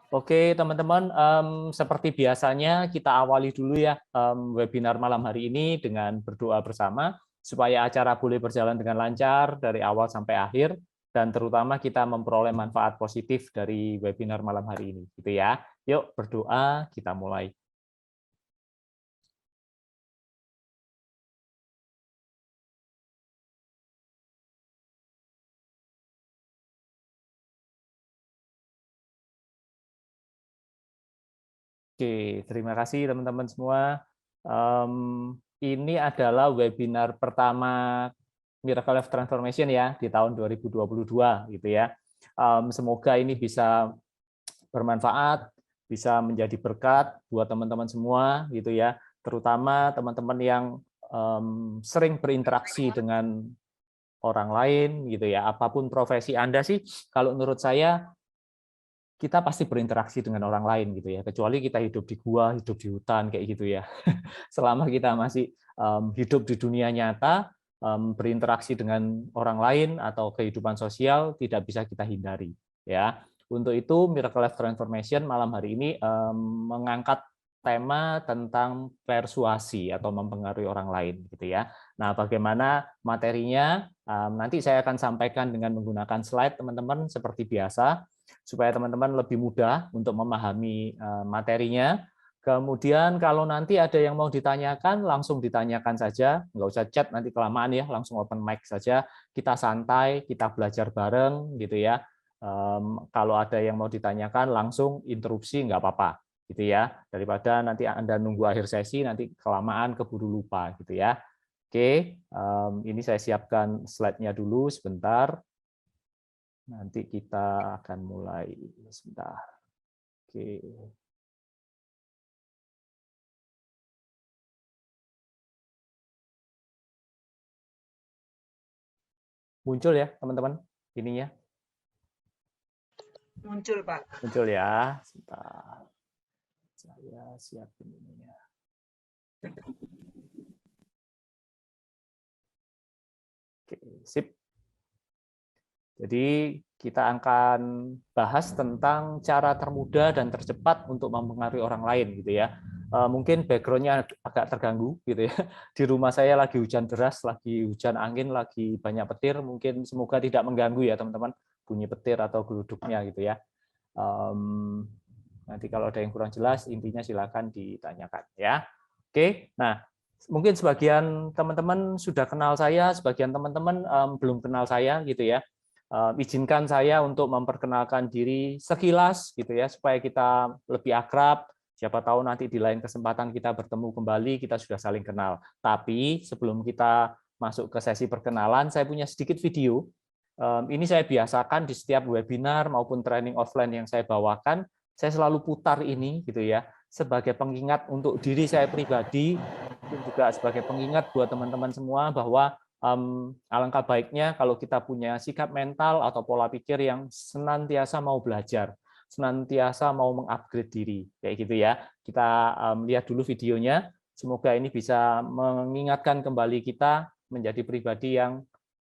Oke, teman-teman, seperti biasanya kita awali dulu ya webinar malam hari ini dengan berdoa bersama supaya acara boleh berjalan dengan lancar dari awal sampai akhir dan terutama kita memperoleh manfaat positif dari webinar malam hari ini, gitu ya. Yuk berdoa, kita mulai. Oke, terima kasih teman-teman semua. Ini adalah webinar pertama Miracle Life Transformation ya di tahun 2022 gitu ya. Semoga ini bisa bermanfaat, bisa menjadi berkat buat teman-teman semua gitu ya. Terutama teman-teman yang sering berinteraksi dengan orang lain gitu ya. Apapun profesi Anda sih, kalau menurut saya kita pasti berinteraksi dengan orang lain gitu ya, kecuali kita hidup di gua, hidup di hutan kayak gitu ya. Selama kita masih hidup di dunia nyata, berinteraksi dengan orang lain atau kehidupan sosial tidak bisa kita hindari ya. Untuk itu Miracle Life Transformation malam hari ini mengangkat tema tentang persuasi atau mempengaruhi orang lain gitu ya. Nah, bagaimana materinya nanti saya akan sampaikan dengan menggunakan slide teman-teman seperti biasa supaya teman-teman lebih mudah untuk memahami materinya. Kemudian kalau nanti ada yang mau ditanyakan, langsung ditanyakan saja, nggak usah chat nanti kelamaan ya, langsung open mic saja, kita santai, kita belajar bareng gitu ya. Kalau ada yang mau ditanyakan, langsung interupsi nggak apa-apa gitu ya, daripada nanti Anda nunggu akhir sesi, nanti kelamaan keburu lupa gitu ya. Oke, ini saya siapkan slide-nya dulu sebentar. Nanti kita akan mulai sebentar. Oke. Muncul ya, teman-teman, ininya. Muncul, Pak. Muncul ya. Sebentar. Saya siapin ininya. Oke, sip. Jadi kita akan bahas tentang cara termudah dan tercepat untuk mempengaruhi orang lain gitu ya. Mungkin background-nya agak terganggu gitu ya. Di rumah saya lagi hujan deras, lagi hujan angin, lagi banyak petir. Mungkin semoga tidak mengganggu ya teman-teman bunyi petir atau geluduknya gitu ya. Nanti kalau ada yang kurang jelas intinya silakan ditanyakan ya. Oke, nah mungkin sebagian teman-teman sudah kenal saya, sebagian teman-teman belum kenal saya gitu ya. Izinkan saya untuk memperkenalkan diri sekilas gitu ya supaya kita lebih akrab. Siapa tahu nanti di lain kesempatan kita bertemu kembali, kita sudah saling kenal. Tapi sebelum kita masuk ke sesi perkenalan, saya punya sedikit video. Ini saya biasakan di setiap webinar maupun training offline yang saya bawakan, saya selalu putar ini gitu ya sebagai pengingat untuk diri saya pribadi, juga sebagai pengingat buat teman-teman semua bahwa alangkah baiknya kalau kita punya sikap mental atau pola pikir yang senantiasa mau belajar, senantiasa mau mengupgrade diri, kayak gitu ya. Kita lihat dulu videonya. Semoga ini bisa mengingatkan kembali kita menjadi pribadi yang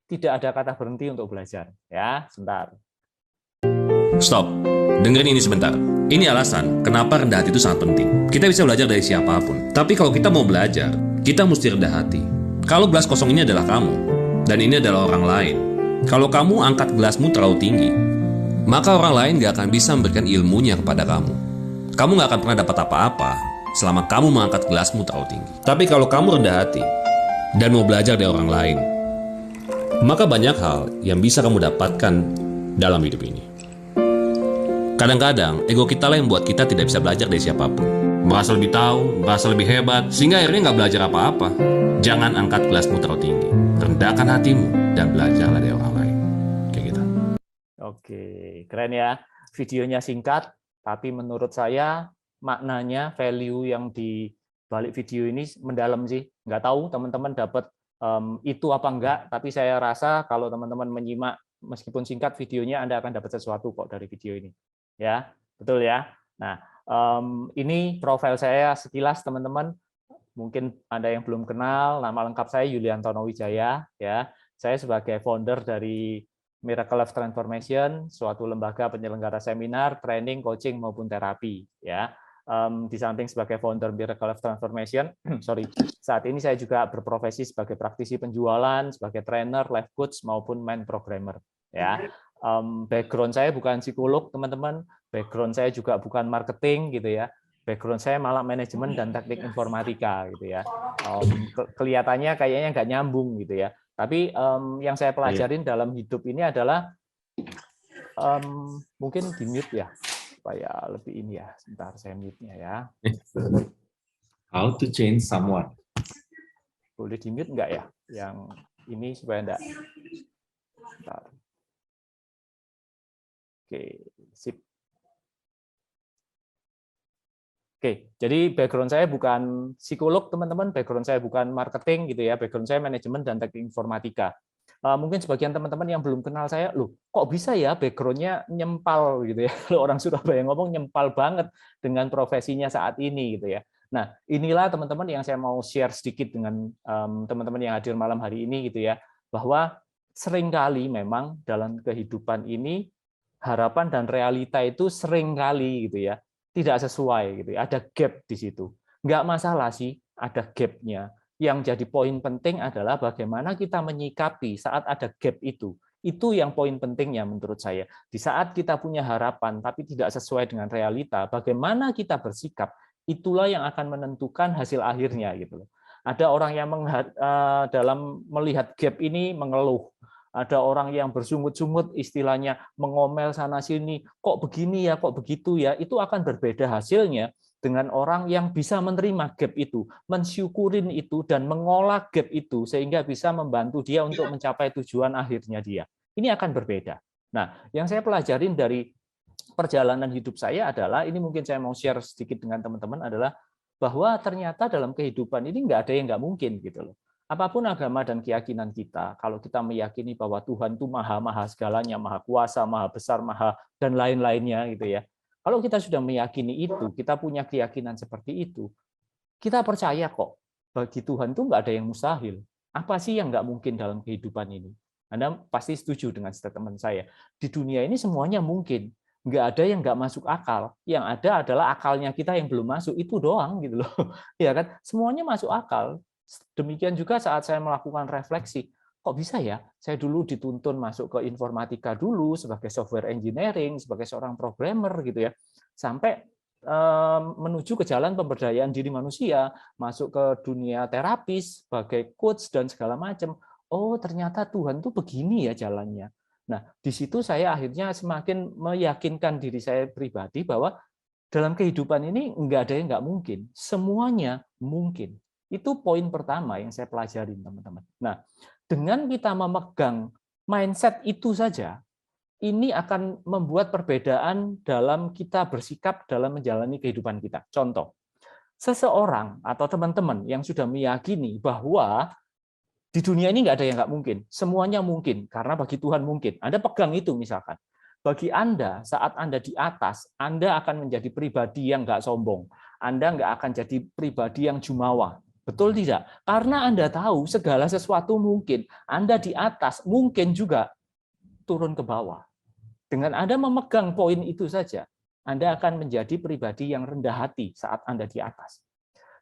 tidak ada kata berhenti untuk belajar. Ya, sebentar. Stop, dengerin ini sebentar. Ini alasan kenapa rendah hati itu sangat penting. Kita bisa belajar dari siapapun, tapi kalau kita mau belajar, kita mesti rendah hati. Kalau gelas kosong ini adalah kamu, dan ini adalah orang lain. Kalau kamu angkat gelasmu terlalu tinggi, maka orang lain gak akan bisa memberikan ilmunya kepada kamu. Kamu gak akan pernah dapat apa-apa selama kamu mengangkat gelasmu terlalu tinggi. Tapi kalau kamu rendah hati dan mau belajar dari orang lain, maka banyak hal yang bisa kamu dapatkan dalam hidup ini. Kadang-kadang, ego kita lah yang membuat kita tidak bisa belajar dari siapapun. Merasa lebih tahu, merasa lebih hebat, sehingga akhirnya nggak belajar apa-apa. Jangan angkat gelasmu terlalu tinggi. Rendahkan hatimu dan belajarlah dari orang lain. Kayak gitu. Oke, keren ya. Videonya singkat, tapi menurut saya maknanya, value yang di balik video ini mendalam sih. Nggak tahu teman-teman dapat itu apa enggak, tapi saya rasa kalau teman-teman menyimak meskipun singkat videonya, Anda akan dapat sesuatu kok dari video ini. Ya, betul ya. Nah, ini profil saya sekilas teman-teman. Mungkin Anda yang belum kenal, nama lengkap saya Yuliantono Wijaya. Ya, saya sebagai founder dari Miracle Life Transformation, suatu lembaga penyelenggara seminar, training, coaching maupun terapi. Ya, di samping sebagai founder Miracle Life Transformation, saat ini saya juga berprofesi sebagai praktisi penjualan, sebagai trainer, life coach maupun mind programmer. Ya, background saya bukan psikolog, teman-teman. Background saya juga bukan marketing, gitu ya. Background saya malah manajemen dan teknik informatika, gitu ya. Kelihatannya kayaknya nggak nyambung, gitu ya. Tapi yang saya pelajarin dalam hidup ini adalah mungkin di mute ya, supaya lebih ini ya. Sebentar saya mute-nya ya. How to change someone? Boleh di mute nggak ya? Yang ini supaya enggak. Bentar. Oke, sip. Oke, jadi background saya bukan psikolog, teman-teman. Background saya bukan marketing, gitu ya. Background saya manajemen dan teknik informatika. Mungkin sebagian teman-teman yang belum kenal saya, loh, kok bisa ya background-nya nyempal, gitu ya. Kalau orang Surabaya ngomong nyempal banget dengan profesinya saat ini, gitu ya. Nah, inilah teman-teman yang saya mau share sedikit dengan teman-teman yang hadir malam hari ini, gitu ya. Bahwa seringkali memang dalam kehidupan ini harapan dan realita itu seringkali gitu ya tidak sesuai gitu ya. Ada gap di situ. Nggak masalah sih ada gapnya. Yang jadi poin penting adalah bagaimana kita menyikapi saat ada gap itu. Itu yang poin pentingnya menurut saya. Di saat kita punya harapan tapi tidak sesuai dengan realita, bagaimana kita bersikap, itulah yang akan menentukan hasil akhirnya gitu loh. Ada orang yang dalam melihat gap ini mengeluh. Ada orang yang bersungut-sungut, istilahnya mengomel sana-sini, kok begini ya, kok begitu ya, itu akan berbeda hasilnya dengan orang yang bisa menerima gap itu, mensyukurin itu, dan mengolah gap itu, sehingga bisa membantu dia untuk mencapai tujuan akhirnya dia. Ini akan berbeda. Nah, yang saya pelajarin dari perjalanan hidup saya adalah, ini mungkin saya mau share sedikit dengan teman-teman, adalah bahwa ternyata dalam kehidupan ini nggak ada yang nggak mungkin gitu loh. Apapun agama dan keyakinan kita, kalau kita meyakini bahwa Tuhan itu maha segalanya, maha kuasa, maha besar, maha dan lain-lainnya gitu ya. Kalau kita sudah meyakini itu, kita punya keyakinan seperti itu, kita percaya kok bagi Tuhan itu nggak ada yang mustahil. Apa sih yang nggak mungkin dalam kehidupan ini? Anda pasti setuju dengan statement saya. Di dunia ini semuanya mungkin. Nggak ada yang nggak masuk akal. Yang ada adalah akalnya kita yang belum masuk. Itu doang gitu loh. Ya kan? Semuanya masuk akal. Demikian juga saat saya melakukan refleksi, kok bisa ya saya dulu dituntun masuk ke informatika dulu sebagai software engineering, sebagai seorang programmer gitu ya, sampai menuju ke jalan pemberdayaan diri manusia, masuk ke dunia terapis sebagai coach dan segala macam. Oh, ternyata Tuhan tuh begini ya jalannya. Nah, di situ saya akhirnya semakin meyakinkan diri saya pribadi bahwa dalam kehidupan ini nggak ada yang nggak mungkin, semuanya mungkin. Itu poin pertama yang saya pelajarin, teman-teman. Nah, dengan kita memegang mindset itu saja, ini akan membuat perbedaan dalam kita bersikap dalam menjalani kehidupan kita. Contoh, seseorang atau teman-teman yang sudah meyakini bahwa di dunia ini nggak ada yang nggak mungkin, semuanya mungkin, karena bagi Tuhan mungkin. Anda pegang itu misalkan. Bagi Anda, saat Anda di atas, Anda akan menjadi pribadi yang nggak sombong. Anda nggak akan jadi pribadi yang jumawa. Betul tidak? Karena Anda tahu segala sesuatu mungkin. Anda di atas, mungkin juga turun ke bawah. Dengan Anda memegang poin itu saja, Anda akan menjadi pribadi yang rendah hati saat Anda di atas.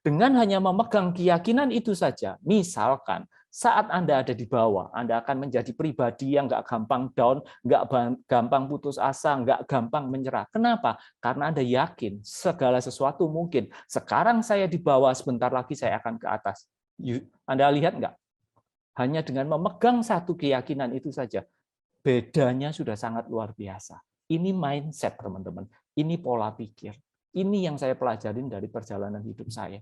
Dengan hanya memegang keyakinan itu saja, misalkan saat Anda ada di bawah, Anda akan menjadi pribadi yang nggak gampang down, nggak gampang putus asa, nggak gampang menyerah. Kenapa? Karena Anda yakin segala sesuatu mungkin. Sekarang saya di bawah, sebentar lagi saya akan ke atas. Anda lihat nggak? Hanya dengan memegang satu keyakinan itu saja, bedanya sudah sangat luar biasa. Ini mindset, teman-teman. Ini pola pikir. Ini yang saya pelajarin dari perjalanan hidup saya.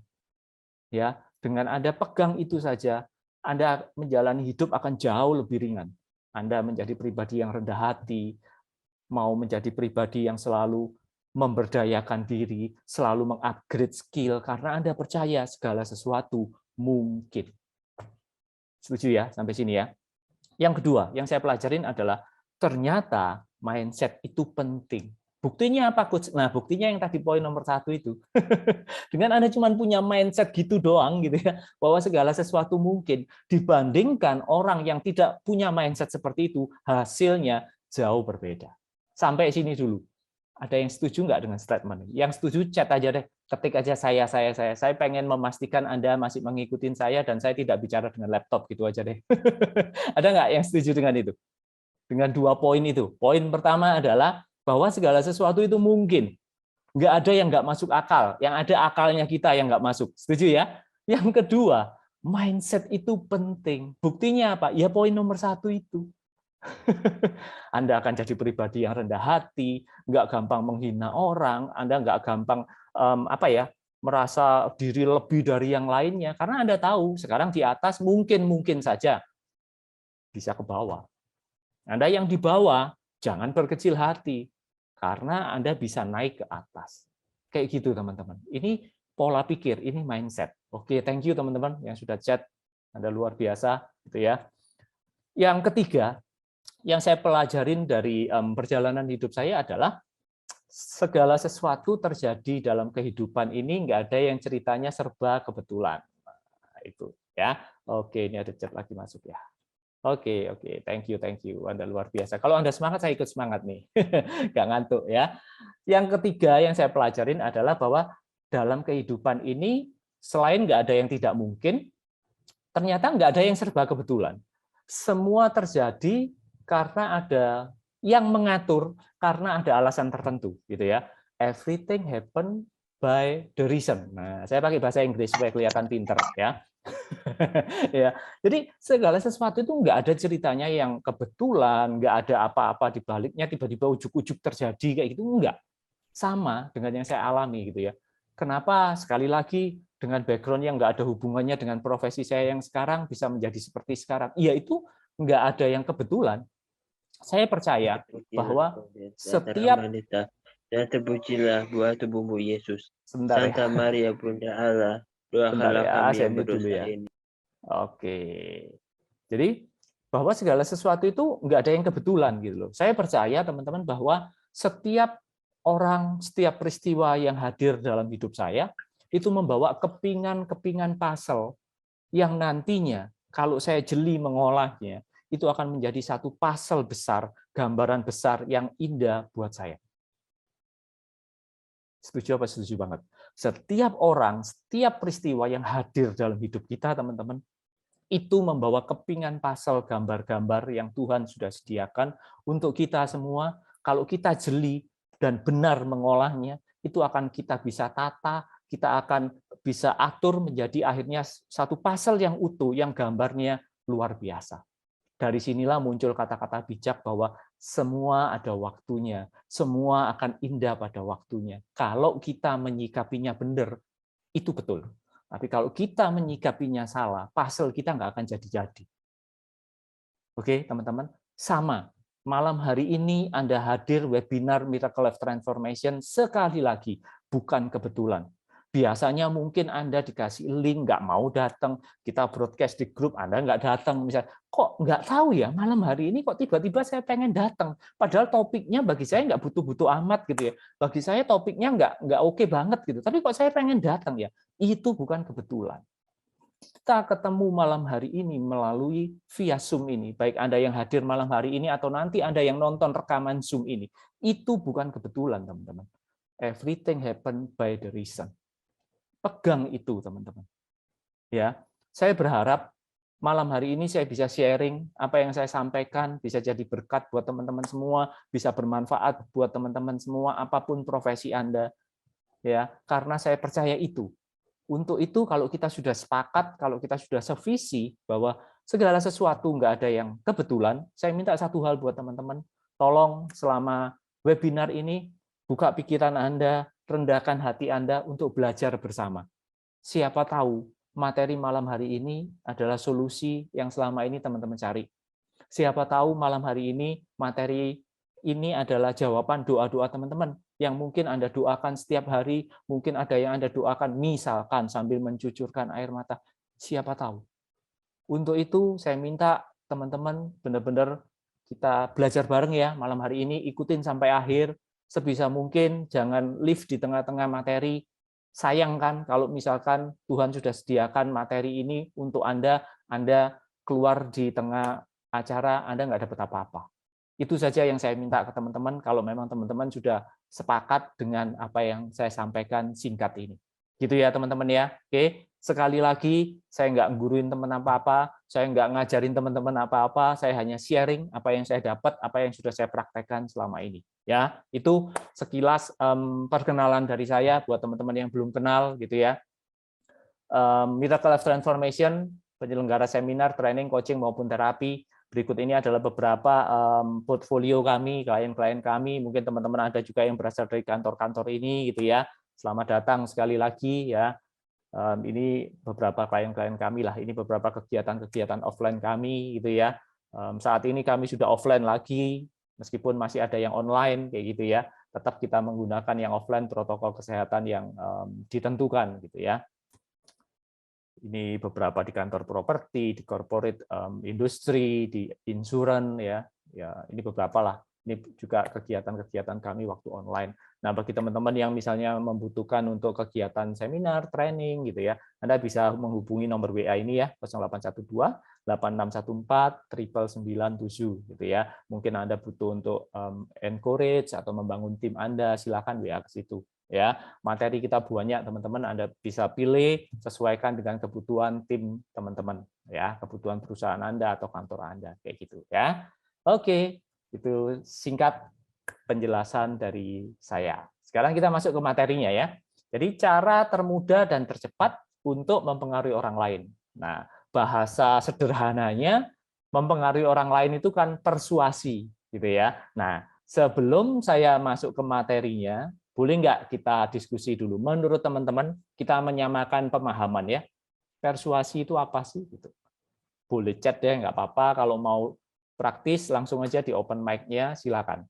Ya, dengan Anda pegang itu saja, Anda menjalani hidup akan jauh lebih ringan. Anda menjadi pribadi yang rendah hati, mau menjadi pribadi yang selalu memberdayakan diri, selalu mengupgrade skill, karena Anda percaya segala sesuatu mungkin. Setuju ya, sampai sini ya. Yang kedua, yang saya pelajarin adalah ternyata mindset itu penting. Buktinya apa, Coach? Nah, buktinya yang tadi poin nomor 1 itu. Dengan Anda cuma punya mindset gitu doang, gitu ya, bahwa segala sesuatu mungkin, dibandingkan orang yang tidak punya mindset seperti itu, hasilnya jauh berbeda. Sampai sini dulu. Ada yang setuju nggak dengan statement ini? Yang setuju chat aja deh, ketik aja saya. Saya pengen memastikan Anda masih mengikuti saya dan saya tidak bicara dengan laptop gitu aja deh. Ada nggak yang setuju dengan itu? Dengan 2 poin itu. Poin pertama adalah bahwa segala sesuatu itu mungkin. Nggak ada yang nggak masuk akal. Yang ada akalnya kita yang nggak masuk. Setuju ya? Yang kedua, mindset itu penting. Buktinya apa? Ya poin nomor 1 itu. Anda akan jadi pribadi yang rendah hati, nggak gampang menghina orang, Anda nggak gampang merasa diri lebih dari yang lainnya, karena Anda tahu sekarang di atas mungkin saja bisa ke bawah. Anda yang di bawah jangan berkecil hati, karena Anda bisa naik ke atas. Kayak gitu teman-teman. Ini pola pikir, ini mindset. Oke, thank you teman-teman yang sudah chat. Anda luar biasa, gitu ya. Yang ketiga, yang saya pelajarin dari perjalanan hidup saya adalah segala sesuatu terjadi dalam kehidupan ini nggak ada yang ceritanya serba kebetulan. Nah, itu ya. Oke, ini ada chat lagi masuk ya. Oke, thank you. Anda luar biasa. Kalau Anda semangat, saya ikut semangat nih. Nggak ngantuk ya. Yang ketiga yang saya pelajarin adalah bahwa dalam kehidupan ini selain nggak ada yang tidak mungkin, ternyata nggak ada yang serba kebetulan. Semua terjadi karena ada yang mengatur, karena ada alasan tertentu, gitu ya. Everything happen by the reason. Nah, saya pakai bahasa Inggris supaya kelihatan pinter, ya. Ya, jadi segala sesuatu itu nggak ada ceritanya yang kebetulan, nggak ada apa-apa di baliknya, tiba-tiba ujuk-ujuk terjadi kayak gitu, enggak. Sama dengan yang saya alami, gitu ya. Kenapa sekali lagi dengan background yang nggak ada hubungannya dengan profesi saya yang sekarang bisa menjadi seperti sekarang? Ya itu nggak ada yang kebetulan. Saya percaya bahwa setiap dan terpujilah buah tubuhmu Yesus. sebentar ya, Santa Maria Bunda Allah, sebentar doakanlah ya, kami saya yang mute dulu berdosa ya. ini. Oke, jadi bahwa segala sesuatu itu nggak ada yang kebetulan gitu loh. Saya percaya teman-teman bahwa setiap orang, setiap peristiwa yang hadir dalam hidup saya itu membawa kepingan-kepingan puzzle yang nantinya kalau saya jeli mengolahnya itu akan menjadi satu puzzle besar, gambaran besar yang indah buat saya. Setuju apa setuju banget? Setiap orang, setiap peristiwa yang hadir dalam hidup kita, teman-teman, itu membawa kepingan puzzle gambar-gambar yang Tuhan sudah sediakan untuk kita semua. Kalau kita jeli dan benar mengolahnya, itu akan kita bisa tata, kita akan bisa atur menjadi akhirnya satu puzzle yang utuh, yang gambarnya luar biasa. Dari sinilah muncul kata-kata bijak bahwa semua ada waktunya, semua akan indah pada waktunya. Kalau kita menyikapinya benar, itu betul. Tapi kalau kita menyikapinya salah, puzzle kita nggak akan jadi-jadi. Oke, teman-teman? Sama. Malam hari ini Anda hadir webinar Miracle Life Transformation sekali lagi, bukan kebetulan. Biasanya mungkin Anda dikasih link, nggak mau datang, kita broadcast di grup, Anda nggak datang. Misalnya, kok nggak tahu ya, malam hari ini kok tiba-tiba saya pengen datang. Padahal topiknya bagi saya nggak butuh-butuh amat gitu ya. Bagi saya topiknya nggak oke banget gitu. Tapi kok saya pengen datang ya, itu bukan kebetulan. Kita ketemu malam hari ini melalui via Zoom ini, baik Anda yang hadir malam hari ini atau nanti Anda yang nonton rekaman Zoom ini, itu bukan kebetulan, teman-teman. Everything happen by the reason. Pegang itu, teman-teman. Ya, saya berharap malam hari ini saya bisa sharing apa yang saya sampaikan, bisa jadi berkat buat teman-teman semua, bisa bermanfaat buat teman-teman semua, apapun profesi Anda. Ya, karena saya percaya itu. Untuk itu, kalau kita sudah sepakat, kalau kita sudah sevisi bahwa segala sesuatu nggak ada yang kebetulan, saya minta satu hal buat teman-teman, tolong selama webinar ini, buka pikiran Anda, rendahkan hati Anda untuk belajar bersama. Siapa tahu materi malam hari ini adalah solusi yang selama ini teman-teman cari. Siapa tahu malam hari ini materi ini adalah jawaban doa-doa teman-teman yang mungkin Anda doakan setiap hari, mungkin ada yang Anda doakan misalkan sambil mencucurkan air mata. Siapa tahu. Untuk itu saya minta teman-teman benar-benar kita belajar bareng ya malam hari ini, ikutin sampai akhir. sebisa mungkin jangan live di tengah-tengah materi. Sayang kan kalau misalkan Tuhan sudah sediakan materi ini untuk Anda keluar di tengah acara, Anda nggak dapat apa-apa. Itu saja yang saya minta ke teman-teman, kalau memang teman-teman sudah sepakat dengan apa yang saya sampaikan singkat ini. Gitu ya teman-teman ya. Oke, sekali lagi saya nggak guruin teman apa-apa, saya nggak ngajarin teman-teman apa-apa, saya hanya sharing apa yang saya dapat, apa yang sudah saya praktekkan selama ini. Ya, itu sekilas perkenalan dari saya buat teman-teman yang belum kenal gitu ya. Miracle Life Transformation, penyelenggara seminar, training, coaching maupun terapi. Berikut ini adalah beberapa portfolio kami, klien-klien kami. Mungkin teman-teman ada juga yang berasal dari kantor-kantor ini gitu ya. Selamat datang sekali lagi ya. Ini beberapa klien-klien kami lah. Ini beberapa kegiatan-kegiatan offline kami gitu ya. Saat ini kami sudah offline lagi, meskipun masih ada yang online kayak gitu ya. Tetap kita menggunakan yang offline, protokol kesehatan yang ditentukan gitu ya. Ini beberapa di kantor properti, di corporate industri, di insurance ya. Ya, ini beberapa lah. Ini juga kegiatan-kegiatan kami waktu online. Nah, bagi teman-teman yang misalnya membutuhkan untuk kegiatan seminar, training gitu ya, Anda bisa menghubungi nomor WA ini ya, 0812 8614 9997 gitu ya. Mungkin Anda butuh untuk encourage atau membangun tim Anda, silakan WA ke situ. Ya, materi kita banyak teman-teman, Anda bisa pilih sesuaikan dengan kebutuhan tim teman-teman ya, kebutuhan perusahaan Anda atau kantor Anda kayak gitu ya. Oke, itu singkat penjelasan dari saya. Sekarang kita masuk ke materinya ya. Jadi cara termudah dan tercepat untuk mempengaruhi orang lain. Nah, bahasa sederhananya mempengaruhi orang lain itu kan persuasi gitu ya. Nah, sebelum saya masuk ke materinya, boleh nggak kita diskusi dulu? Menurut teman-teman, kita menyamakan pemahaman ya. Persuasi itu apa sih? Gitu. Boleh chat ya, nggak apa-apa. Kalau mau praktis, langsung aja di open mic-nya, silakan.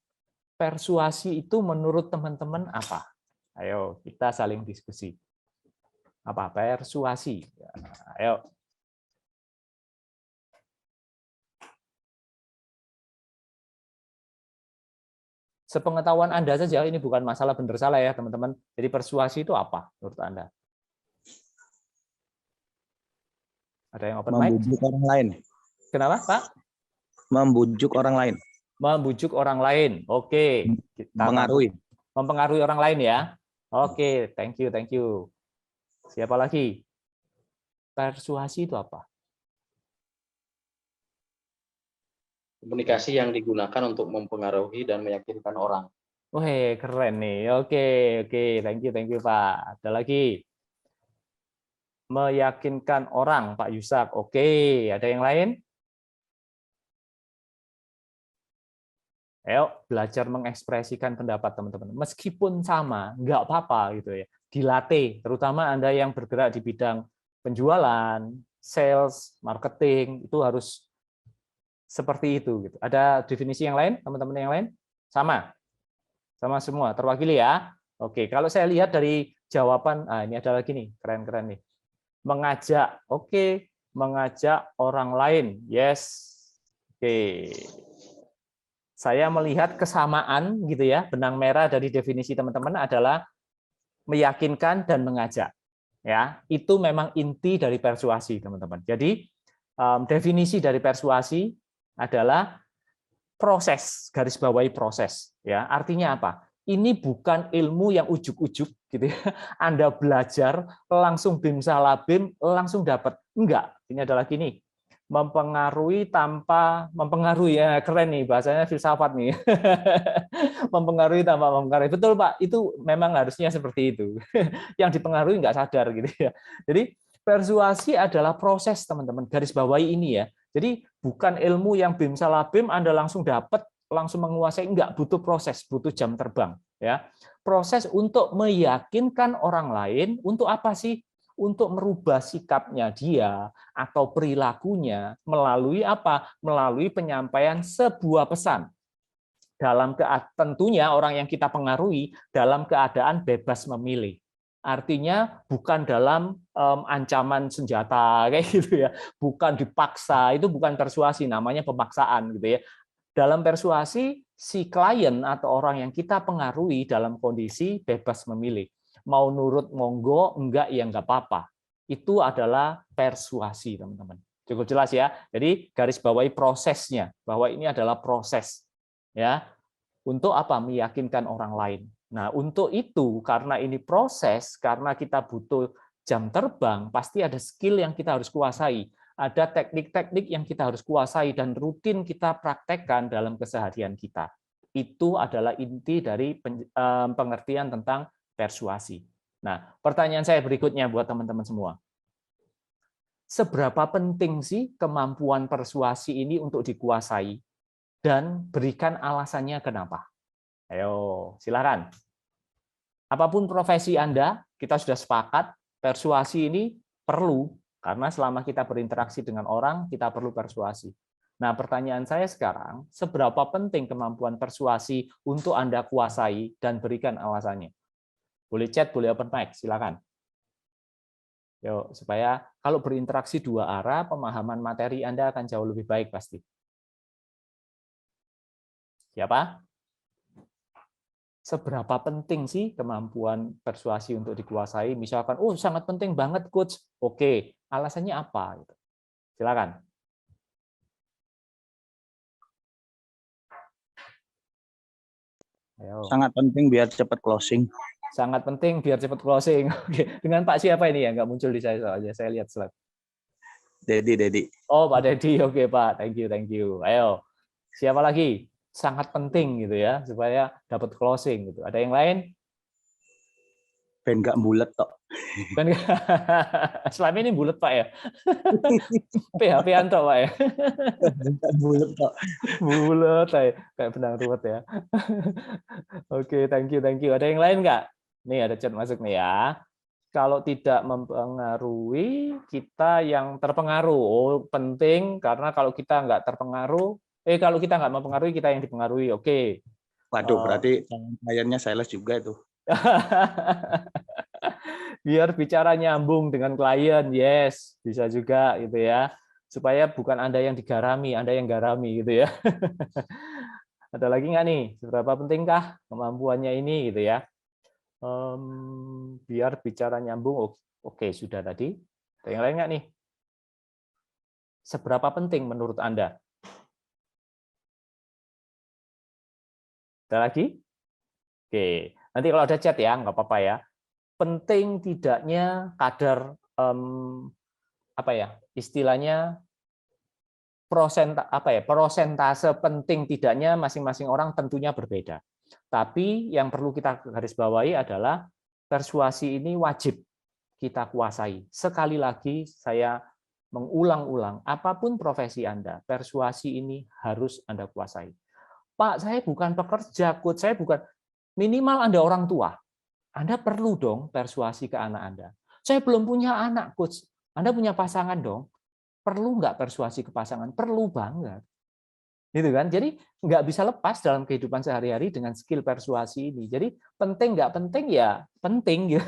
Persuasi itu menurut teman-teman apa? Ayo, kita saling diskusi. Apa persuasi? Ayo. Sepengetahuan Anda saja, ini bukan masalah benar salah ya, teman-teman. Jadi persuasi itu apa menurut Anda? Ada yang open mic? Membujuk orang lain. Kenapa, Pak? Membujuk orang lain. Membujuk orang lain. Oke. Mempengaruhi. Mempengaruhi orang lain ya. Oke, thank you. Siapa lagi? Persuasi itu apa? Komunikasi yang digunakan untuk mempengaruhi dan meyakinkan orang. Wah, keren nih. Oke, thank you Pak. Ada lagi? Meyakinkan orang, Pak Yusak. Oke, ada yang lain? Ayo belajar mengekspresikan pendapat teman-teman. Meskipun sama, nggak apa-apa gitu ya. Dilatih, terutama Anda yang bergerak di bidang penjualan, sales, marketing, itu harus seperti itu gitu. Ada definisi yang lain, teman-teman yang lain? Sama semua, terwakili ya. Oke, kalau saya lihat dari jawaban, ini ada lagi nih, keren-keren nih. Mengajak, oke, mengajak orang lain, yes. Oke. Saya melihat kesamaan gitu ya, benang merah dari definisi teman-teman adalah meyakinkan dan mengajak. Ya, itu memang inti dari persuasi, teman-teman. Jadi definisi dari persuasi adalah proses, garis bawahi proses. Ya, artinya apa? Ini bukan ilmu yang ujuk-ujuk gitu ya. Anda belajar langsung bim salah bim langsung dapat. Enggak. Ini adalah gini. Mempengaruhi tanpa mempengaruhi, ya keren nih bahasanya, filsafat nih. Mempengaruhi tanpa mempengaruhi. Betul Pak, itu memang harusnya seperti itu. Yang dipengaruhi nggak sadar gitu ya. Jadi persuasi adalah proses teman-teman, garis bawahi ini ya. Jadi bukan ilmu yang bim salah bim Anda langsung dapat, langsung menguasai, enggak, butuh proses, butuh jam terbang ya. Proses untuk meyakinkan orang lain untuk apa sih? Untuk merubah sikapnya dia atau perilakunya melalui apa? Melalui penyampaian sebuah pesan. Tentunya orang yang kita pengaruhi dalam keadaan bebas memilih. Artinya bukan dalam ancaman senjata kayak gitu ya, bukan dipaksa, itu bukan persuasi, namanya pemaksaan gitu ya. Dalam persuasi, si klien atau orang yang kita pengaruhi dalam kondisi bebas memilih. Mau nurut monggo, enggak ya enggak apa-apa. Itu adalah persuasi, teman-teman. Cukup jelas ya. Jadi garis bawahi prosesnya, bahwa ini adalah proses. Ya. Untuk apa? Meyakinkan orang lain. Nah, untuk itu, karena ini proses, karena kita butuh jam terbang, pasti ada skill yang kita harus kuasai. Ada teknik-teknik yang kita harus kuasai dan rutin kita praktekkan dalam keseharian kita. Itu adalah inti dari pengertian tentang persuasi. Nah, pertanyaan saya berikutnya buat teman-teman semua. Seberapa penting sih kemampuan persuasi ini untuk dikuasai? Dan berikan alasannya kenapa. Ayo, silakan. Apapun profesi Anda, kita sudah sepakat, persuasi ini perlu, karena selama kita berinteraksi dengan orang, kita perlu persuasi. Nah, pertanyaan saya sekarang, seberapa penting kemampuan persuasi untuk Anda kuasai dan berikan alasannya? Boleh chat, boleh open mic, silakan. Yuk, supaya kalau berinteraksi dua arah, pemahaman materi Anda akan jauh lebih baik pasti. Siapa? Seberapa penting sih kemampuan persuasi untuk dikuasai? Misalkan, oh sangat penting banget, Coach. Oke, alasannya apa? Silakan. Ayo. Sangat penting biar cepat closing. Sangat penting biar cepat closing. Oke, dengan Pak siapa ini ya? Nggak muncul di saya soalnya. Saya lihat slide. Dedi. Oh, Pak Dedi. Oke, Pak. Thank you. Ayo. Siapa lagi? Sangat penting gitu ya, supaya dapat closing gitu. Ada yang lain? Ben nggak bulet tok. Selama ini bulet Pak ya? PHP-an tok Pak ya? Nggak bulet tok. Bulet kayak benang ruwet ya. Oke, thank you. Ada yang lain nggak? Nih ada chat masuk nih ya. Kalau tidak mempengaruhi, kita yang terpengaruh. Oh, penting karena kalau kita nggak terpengaruh, kalau kita nggak mempengaruhi, kita yang dipengaruhi. Oke. Waduh, berarti kliennya sales juga itu. Biar bicara nyambung dengan klien, yes, bisa juga gitu ya. Supaya bukan Anda yang digarami, Anda yang garami gitu ya. Ada lagi nggak nih? Seberapa pentingkah kemampuannya ini gitu ya? Biar bicara nyambung. Oke, sudah tadi. Ada yang lain nggak nih? Seberapa penting menurut Anda? Ada lagi? Oke, nanti kalau ada chat ya, nggak apa-apa ya. Penting tidaknya kadar istilahnya persentase penting tidaknya masing-masing orang tentunya berbeda. Tapi yang perlu kita garis bawahi adalah persuasi ini wajib kita kuasai. Sekali lagi saya mengulang-ulang, apapun profesi Anda, persuasi ini harus Anda kuasai. Pak, saya bukan pekerja, Coach, saya bukan. Minimal Anda orang tua. Anda perlu dong persuasi ke anak Anda. Saya belum punya anak, Coach. Anda punya pasangan dong. Perlu nggak persuasi ke pasangan? Perlu banget. Gitu kan? Jadi nggak bisa lepas dalam kehidupan sehari-hari dengan skill persuasi ini. Jadi penting nggak penting ya penting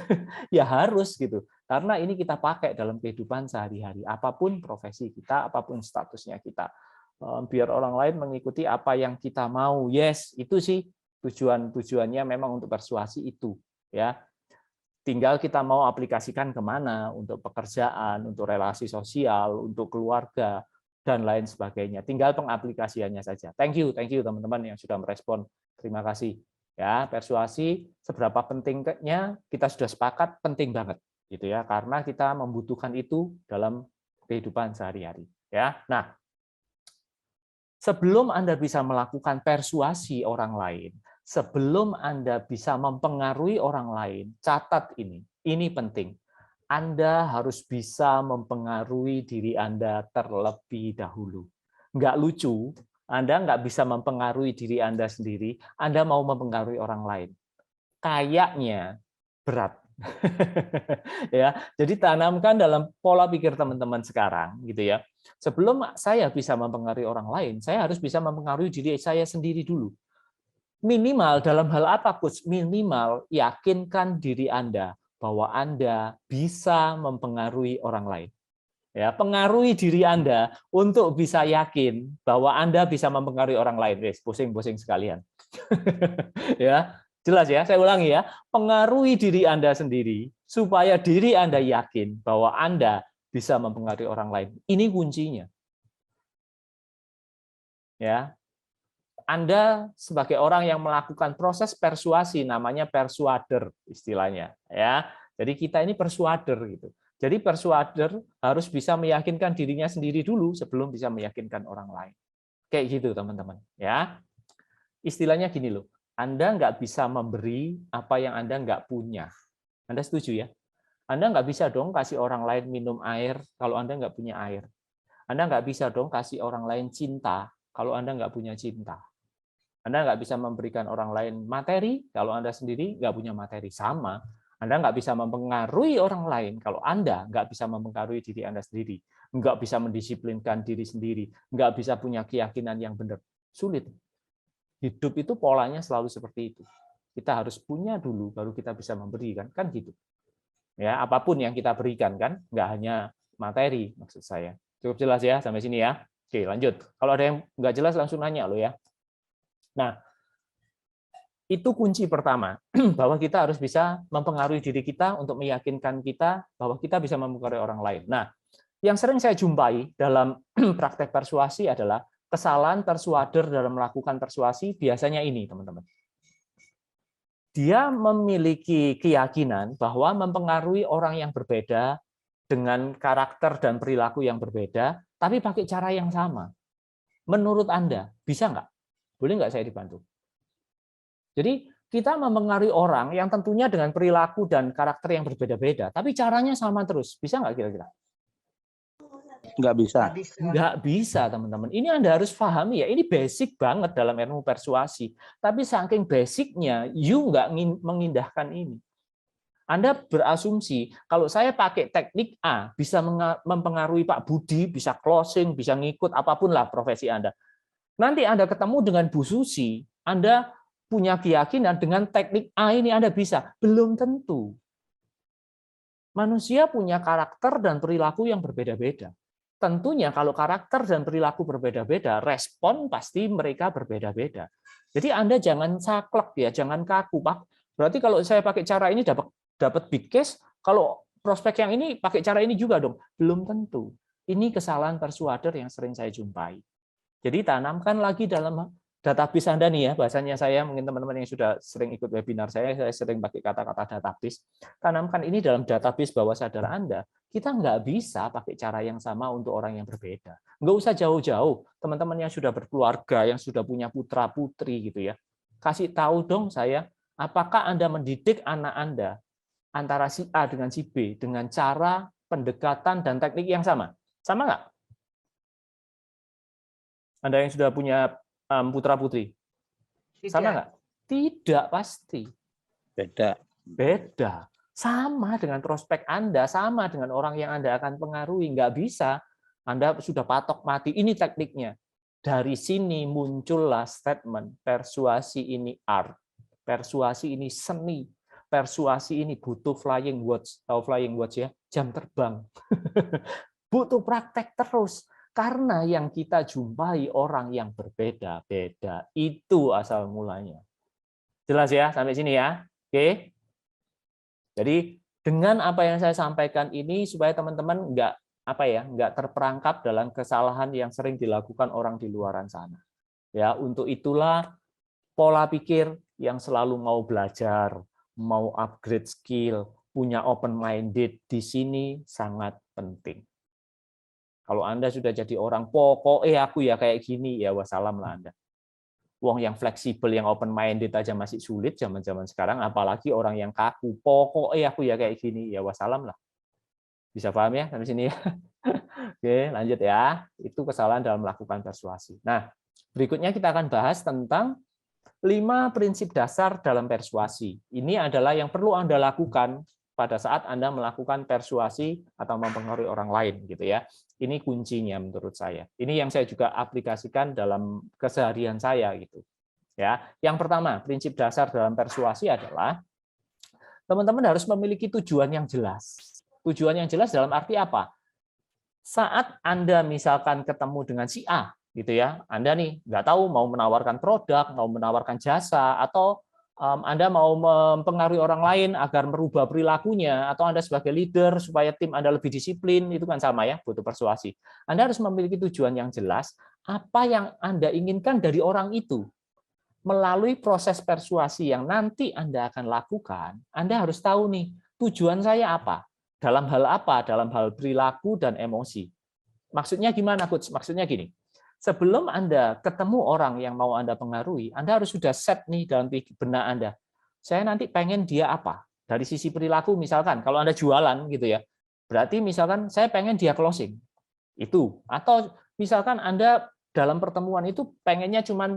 ya harus gitu. Karena ini kita pakai dalam kehidupan sehari-hari. Apapun profesi kita, apapun statusnya kita. Biar orang lain mengikuti apa yang kita mau. Yes, itu sih tujuannya memang untuk persuasi itu. Ya, tinggal kita mau aplikasikan kemana, untuk pekerjaan, untuk relasi sosial, untuk keluarga, dan lain sebagainya. Tinggal pengaplikasiannya saja. Thank you teman-teman yang sudah merespon. Terima kasih. Ya, persuasi seberapa pentingnya kita sudah sepakat penting banget, gitu ya, karena kita membutuhkan itu dalam kehidupan sehari-hari. Ya, nah, sebelum Anda bisa melakukan persuasi orang lain, sebelum Anda bisa mempengaruhi orang lain, catat ini penting. Anda harus bisa mempengaruhi diri Anda terlebih dahulu. Nggak lucu, Anda nggak bisa mempengaruhi diri Anda sendiri, Anda mau mempengaruhi orang lain. Kayaknya berat. Ya, jadi tanamkan dalam pola pikir teman-teman sekarang, gitu ya. Sebelum saya bisa mempengaruhi orang lain, saya harus bisa mempengaruhi diri saya sendiri dulu. Minimal dalam hal apa, Coach? Minimal yakinkan diri Anda bahwa Anda bisa mempengaruhi orang lain. Ya, pengaruhi diri Anda untuk bisa yakin bahwa Anda bisa mempengaruhi orang lain. Wes, pusing-pusing sekalian. Ya, jelas ya, saya ulangi ya. Pengaruhi diri Anda sendiri supaya diri Anda yakin bahwa Anda bisa mempengaruhi orang lain. Ini kuncinya. Ya. Anda sebagai orang yang melakukan proses persuasi, namanya persuader istilahnya, ya. Jadi kita ini persuader gitu. Jadi persuader harus bisa meyakinkan dirinya sendiri dulu sebelum bisa meyakinkan orang lain. Kayak gitu teman-teman, ya. Istilahnya gini loh, Anda nggak bisa memberi apa yang Anda nggak punya. Anda setuju ya? Anda nggak bisa dong kasih orang lain minum air kalau Anda nggak punya air. Anda nggak bisa dong kasih orang lain cinta kalau Anda nggak punya cinta. Anda nggak bisa memberikan orang lain materi kalau Anda sendiri nggak punya materi. Sama, Anda nggak bisa mempengaruhi orang lain kalau Anda nggak bisa mempengaruhi diri Anda sendiri, nggak bisa mendisiplinkan diri sendiri, nggak bisa punya keyakinan yang benar. Sulit. Hidup itu polanya selalu seperti itu. Kita harus punya dulu, baru kita bisa memberi, kan gitu. Ya, apapun yang kita berikan kan, nggak hanya materi maksud saya. Cukup jelas ya sampai sini ya. Oke, lanjut. Kalau ada yang nggak jelas langsung nanya lo ya. Nah, itu kunci pertama, bahwa kita harus bisa mempengaruhi diri kita untuk meyakinkan kita bahwa kita bisa mempengaruhi orang lain. Nah, yang sering saya jumpai dalam praktek persuasi adalah kesalahan persuader dalam melakukan persuasi biasanya ini, teman-teman. Dia memiliki keyakinan bahwa mempengaruhi orang yang berbeda dengan karakter dan perilaku yang berbeda, tapi pakai cara yang sama. Menurut Anda, bisa nggak? Boleh nggak saya dibantu? Jadi kita mempengaruhi orang yang tentunya dengan perilaku dan karakter yang berbeda-beda, tapi caranya sama terus. Bisa nggak kira-kira? Nggak bisa. Nggak bisa, teman-teman. Ini Anda harus pahami ya, ini basic banget dalam ilmu persuasi. Tapi saking basicnya, you nggak mengindahkan ini. Anda berasumsi, kalau saya pakai teknik A, bisa mempengaruhi Pak Budi, bisa closing, bisa ngikut, apapun lah profesi Anda. Nanti Anda ketemu dengan Bu Susi, Anda punya keyakinan dengan teknik A ini Anda bisa. Belum tentu. Manusia punya karakter dan perilaku yang berbeda-beda. Tentunya kalau karakter dan perilaku berbeda-beda, respon pasti mereka berbeda-beda. Jadi Anda jangan saklek ya, jangan kaku, Pak. Berarti kalau saya pakai cara ini dapat big case, kalau prospek yang ini pakai cara ini juga dong. Belum tentu. Ini kesalahan persuader yang sering saya jumpai. Jadi tanamkan lagi dalam database Anda nih ya, bahasanya saya, mungkin teman-teman yang sudah sering ikut webinar saya sering pakai kata-kata database. Tanamkan ini dalam database bawah sadar Anda. Kita nggak bisa pakai cara yang sama untuk orang yang berbeda. Nggak usah jauh-jauh, teman-teman yang sudah berkeluarga, yang sudah punya putra-putri gitu ya. Kasih tahu dong saya, apakah Anda mendidik anak Anda antara si A dengan si B dengan cara pendekatan dan teknik yang sama? Sama nggak? Anda yang sudah punya putra-putri, sama nggak? Tidak pasti. Beda. Sama dengan prospek Anda, sama dengan orang yang Anda akan pengaruhi. Nggak bisa. Anda sudah patok mati. Ini tekniknya. Dari sini muncullah statement, persuasi ini art, persuasi ini seni, persuasi ini butuh flying words. Tahu flying words ya? Jam terbang. Butuh praktek terus. Karena yang kita jumpai orang yang berbeda-beda. Itu asal mulanya. Jelas ya sampai sini ya? Oke. Jadi dengan apa yang saya sampaikan ini supaya teman-teman nggak terperangkap dalam kesalahan yang sering dilakukan orang di luaran sana. Ya, untuk itulah pola pikir yang selalu mau belajar, mau upgrade skill, punya open minded di sini sangat penting. Kalau Anda sudah jadi orang pokoknya aku ya kayak gini, ya wassalam lah Anda. Wong yang fleksibel, yang open minded aja masih sulit zaman-zaman sekarang, apalagi orang yang kaku, pokoknya aku ya kayak gini, ya wassalam lah. Bisa paham ya sampai sini ya? Oke, lanjut ya. Itu kesalahan dalam melakukan persuasi. Nah, berikutnya kita akan bahas tentang 5 prinsip dasar dalam persuasi. Ini adalah yang perlu Anda lakukan pada saat Anda melakukan persuasi atau mempengaruhi orang lain gitu ya. Ini kuncinya menurut saya. Ini yang saya juga aplikasikan dalam keseharian saya gitu. Ya. Yang pertama, prinsip dasar dalam persuasi adalah teman-teman harus memiliki tujuan yang jelas. Tujuan yang jelas dalam arti apa? Saat Anda misalkan ketemu dengan si A, gitu ya, Anda nih nggak tahu mau menawarkan produk, mau menawarkan jasa, atau Anda mau mempengaruhi orang lain agar merubah perilakunya, atau Anda sebagai leader supaya tim Anda lebih disiplin, itu kan sama ya, butuh persuasi. Anda harus memiliki tujuan yang jelas, apa yang Anda inginkan dari orang itu. Melalui proses persuasi yang nanti Anda akan lakukan, Anda harus tahu nih, tujuan saya apa? Dalam hal apa? Dalam hal perilaku dan emosi. Maksudnya gimana, Coach? Maksudnya gini, sebelum Anda ketemu orang yang mau Anda pengaruhi, Anda harus sudah set nih dalam benak Anda. Saya nanti pengen dia apa? Dari sisi perilaku misalkan, kalau Anda jualan gitu ya, berarti misalkan saya pengen dia closing. Itu. Atau misalkan Anda dalam pertemuan itu pengennya cuman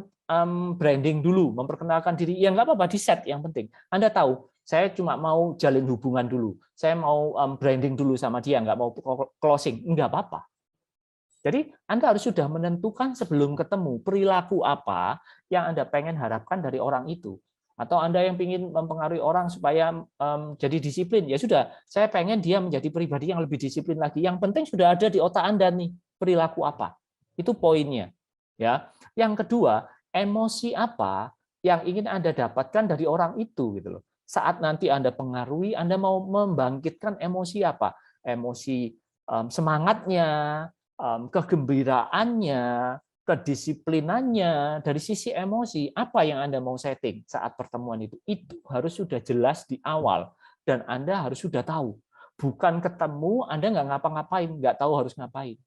branding dulu, memperkenalkan diri, ya nggak apa-apa, di set yang penting. Anda tahu, saya cuma mau jalin hubungan dulu, saya mau branding dulu sama dia, nggak mau closing, nggak apa-apa. Jadi Anda harus sudah menentukan sebelum ketemu perilaku apa yang Anda pengen harapkan dari orang itu. Atau Anda yang ingin mempengaruhi orang supaya jadi disiplin, ya sudah, saya pengen dia menjadi pribadi yang lebih disiplin lagi. Yang penting sudah ada di otak Anda nih, perilaku apa. Itu poinnya. Ya. Yang kedua, emosi apa yang ingin Anda dapatkan dari orang itu gitu loh. Saat nanti Anda pengaruhi, Anda mau membangkitkan emosi apa? Emosi semangatnya, kegembiraannya, kedisiplinannya, dari sisi emosi, apa yang Anda mau setting saat pertemuan itu harus sudah jelas di awal, dan Anda harus sudah tahu. Bukan ketemu, Anda nggak ngapa-ngapain, nggak tahu harus ngapain.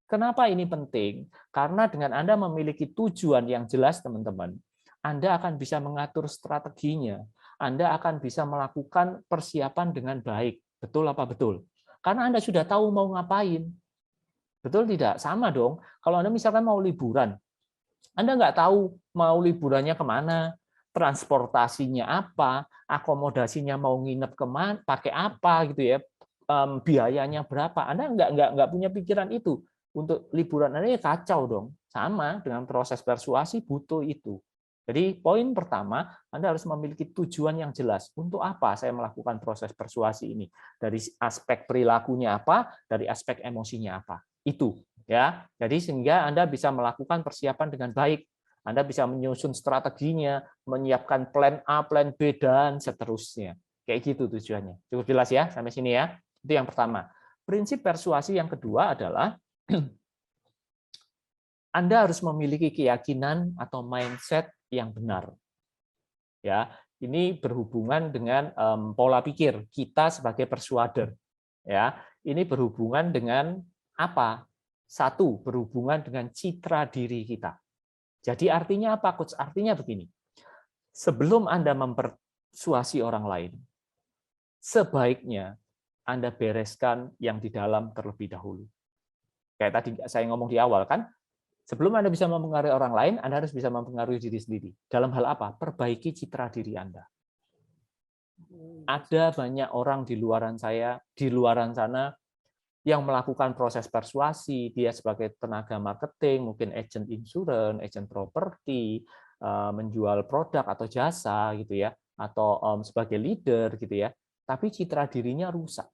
Kenapa ini penting? Karena dengan Anda memiliki tujuan yang jelas, teman-teman, Anda akan bisa mengatur strateginya, Anda akan bisa melakukan persiapan dengan baik. Betul apa betul? Karena Anda sudah tahu mau ngapain. Betul tidak? Sama dong. Kalau Anda misalkan mau liburan, Anda nggak tahu mau liburannya kemana, transportasinya apa, akomodasinya mau nginep kemana, pakai apa gitu ya, biayanya berapa. Anda nggak punya pikiran itu. Untuk liburan Anda ya kacau dong. Sama dengan proses persuasi butuh itu. Jadi poin pertama, Anda harus memiliki tujuan yang jelas. Untuk apa saya melakukan proses persuasi ini? Dari aspek perilakunya apa, dari aspek emosinya apa. Itu ya. Jadi sehingga Anda bisa melakukan persiapan dengan baik. Anda bisa menyusun strateginya, menyiapkan plan A, plan B, dan seterusnya. Kayak gitu tujuannya. Cukup jelas ya sampai sini ya. Itu yang pertama. Prinsip persuasi yang kedua adalah Anda harus memiliki keyakinan atau mindset yang benar. Ya, ini berhubungan dengan pola pikir kita sebagai persuader. Ya, ini berhubungan dengan apa? Satu, berhubungan dengan citra diri kita. Jadi artinya apa, Coach? Artinya begini. Sebelum Anda mempersuasi orang lain, sebaiknya Anda bereskan yang di dalam terlebih dahulu. Kayak tadi saya ngomong di awal kan, sebelum Anda bisa mempengaruhi orang lain, Anda harus bisa mempengaruhi diri sendiri. Dalam hal apa? Perbaiki citra diri Anda. Ada banyak orang di luaran sana yang melakukan proses persuasi, dia sebagai tenaga marketing, mungkin agent insurance, agent properti, menjual produk atau jasa gitu ya, atau sebagai leader gitu ya. Tapi citra dirinya rusak.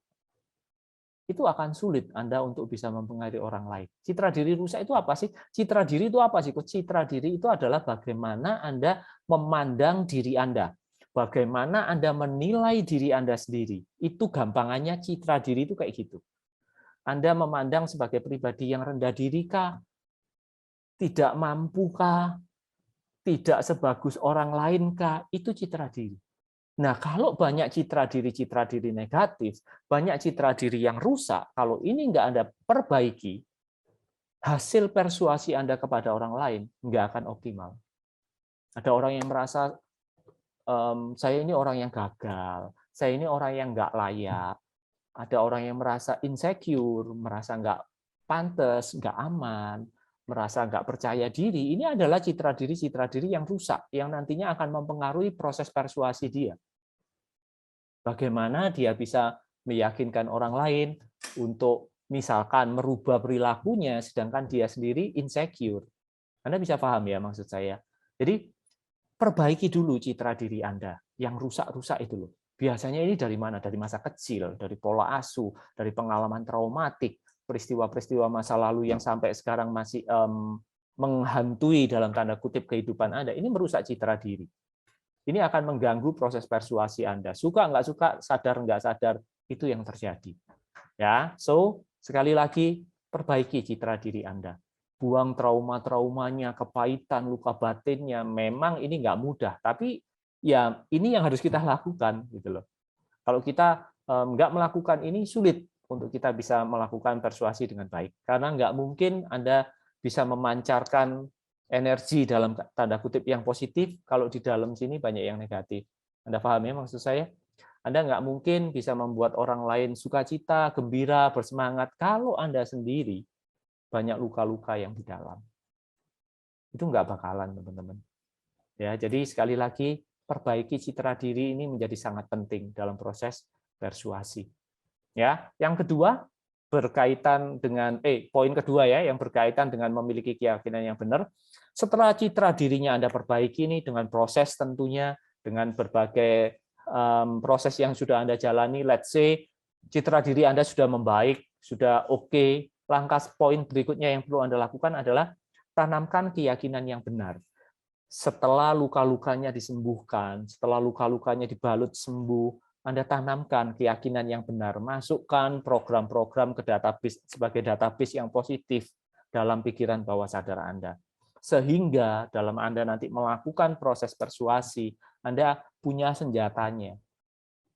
Itu akan sulit Anda untuk bisa mempengaruhi orang lain. Citra diri rusak itu apa sih? Citra diri itu apa sih? Citra diri itu adalah bagaimana Anda memandang diri Anda. Bagaimana Anda menilai diri Anda sendiri. Itu gampangannya citra diri itu kayak gitu. Anda memandang sebagai pribadi yang rendah diri kah? Tidak mampu kah? Tidak sebagus orang lain kah? Itu citra diri. Nah, kalau banyak citra diri negatif, banyak citra diri yang rusak, kalau ini nggak Anda perbaiki, hasil persuasi Anda kepada orang lain nggak akan optimal. Ada orang yang merasa, saya ini orang yang gagal, saya ini orang yang nggak layak, ada orang yang merasa insecure, merasa nggak pantas, nggak aman, merasa nggak percaya diri. Ini adalah citra diri yang rusak, yang nantinya akan mempengaruhi proses persuasi dia. Bagaimana dia bisa meyakinkan orang lain untuk misalkan merubah perilakunya, sedangkan dia sendiri insecure. Anda bisa paham ya maksud saya. Jadi perbaiki dulu citra diri Anda yang rusak-rusak itu loh. Biasanya ini dari mana? Dari masa kecil, dari pola asuh, dari pengalaman traumatik, peristiwa-peristiwa masa lalu yang sampai sekarang masih menghantui dalam tanda kutip kehidupan Anda, ini merusak citra diri. Ini akan mengganggu proses persuasi Anda. Suka nggak suka, sadar nggak sadar, itu yang terjadi. Ya, so sekali lagi perbaiki citra diri Anda. Buang trauma-traumanya, kepahitan, luka batinnya. Memang ini nggak mudah, tapi ya ini yang harus kita lakukan gitu loh. Kalau kita nggak melakukan ini, sulit untuk kita bisa melakukan persuasi dengan baik. Karena nggak mungkin Anda bisa memancarkan energi dalam tanda kutip yang positif kalau di dalam sini banyak yang negatif. Anda paham ya maksud saya? Anda nggak mungkin bisa membuat orang lain sukacita, gembira, bersemangat kalau Anda sendiri banyak luka-luka yang di dalam. Itu nggak bakalan, teman-teman. Ya, jadi sekali lagi perbaiki citra diri ini menjadi sangat penting dalam proses persuasi. Ya, yang kedua berkaitan dengan poin kedua ya, yang berkaitan dengan memiliki keyakinan yang benar. Setelah citra dirinya Anda perbaiki ini dengan proses tentunya dengan berbagai proses yang sudah Anda jalani, let's say citra diri Anda sudah membaik, sudah oke. Langkah poin berikutnya yang perlu Anda lakukan adalah tanamkan keyakinan yang benar. Setelah luka-lukanya disembuhkan, setelah luka-lukanya dibalut sembuh, Anda tanamkan keyakinan yang benar, masukkan program-program ke database sebagai database yang positif dalam pikiran bawah sadar Anda. Sehingga dalam Anda nanti melakukan proses persuasi, Anda punya senjatanya.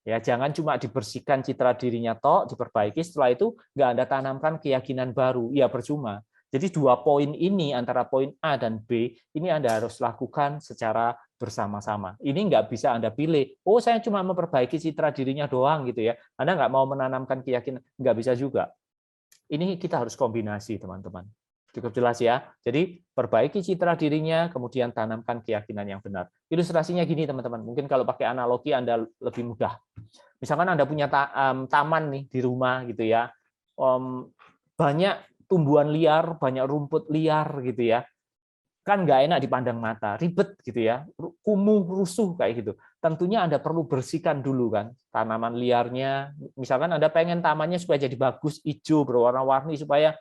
Ya, jangan cuma dibersihkan citra dirinya tok, diperbaiki, setelah itu nggak Anda tanamkan keyakinan baru, ya percuma. Jadi 2 poin ini antara poin A dan B ini Anda harus lakukan secara bersama-sama. Ini nggak bisa Anda pilih. Oh, saya cuma memperbaiki citra dirinya doang gitu ya. Anda nggak mau menanamkan keyakinan, nggak bisa juga. Ini kita harus kombinasi, teman-teman. Cukup jelas ya. Jadi perbaiki citra dirinya, kemudian tanamkan keyakinan yang benar. Ilustrasinya gini, teman-teman. Mungkin kalau pakai analogi Anda lebih mudah. Misalkan Anda punya taman nih di rumah gitu ya. Banyak tumbuhan liar, banyak rumput liar gitu ya. Kan nggak enak dipandang mata, ribet gitu ya. Kumuh, rusuh kayak gitu. Tentunya Anda perlu bersihkan dulu kan tanaman liarnya. Misalkan Anda pengen tamannya supaya jadi bagus, hijau, berwarna-warni supaya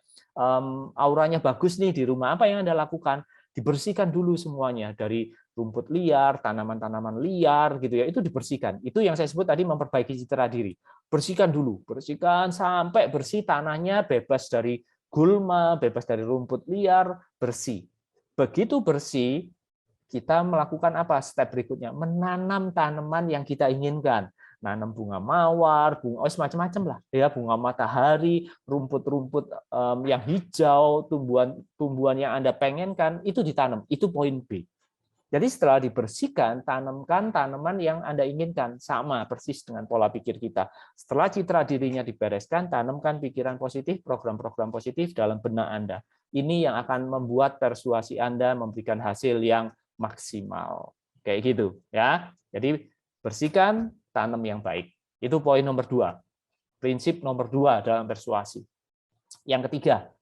auranya bagus nih di rumah. Apa yang Anda lakukan? Dibersihkan dulu semuanya dari rumput liar, tanaman-tanaman liar gitu ya. Itu dibersihkan. Itu yang saya sebut tadi memperbaiki citra diri. Bersihkan dulu, bersihkan sampai bersih, tanahnya bebas dari gulma, bebas dari rumput liar, bersih. Begitu bersih, kita melakukan apa? Step berikutnya, menanam tanaman yang kita inginkan. Nanam bunga mawar, bunga macam-macam lah, ya, bunga matahari, rumput-rumput yang hijau, tumbuhan yang Anda pengenkan itu ditanam. Itu poin B. Jadi setelah dibersihkan, tanamkan tanaman yang Anda inginkan, sama persis dengan pola pikir kita. Setelah citra dirinya dibereskan, tanamkan pikiran positif, program-program positif dalam benak Anda. Ini yang akan membuat persuasi Anda memberikan hasil yang maksimal. Kayak gitu ya. Jadi bersihkan, tanam yang baik. Itu poin nomor 2. Prinsip nomor 2 dalam persuasi. Yang ketiga,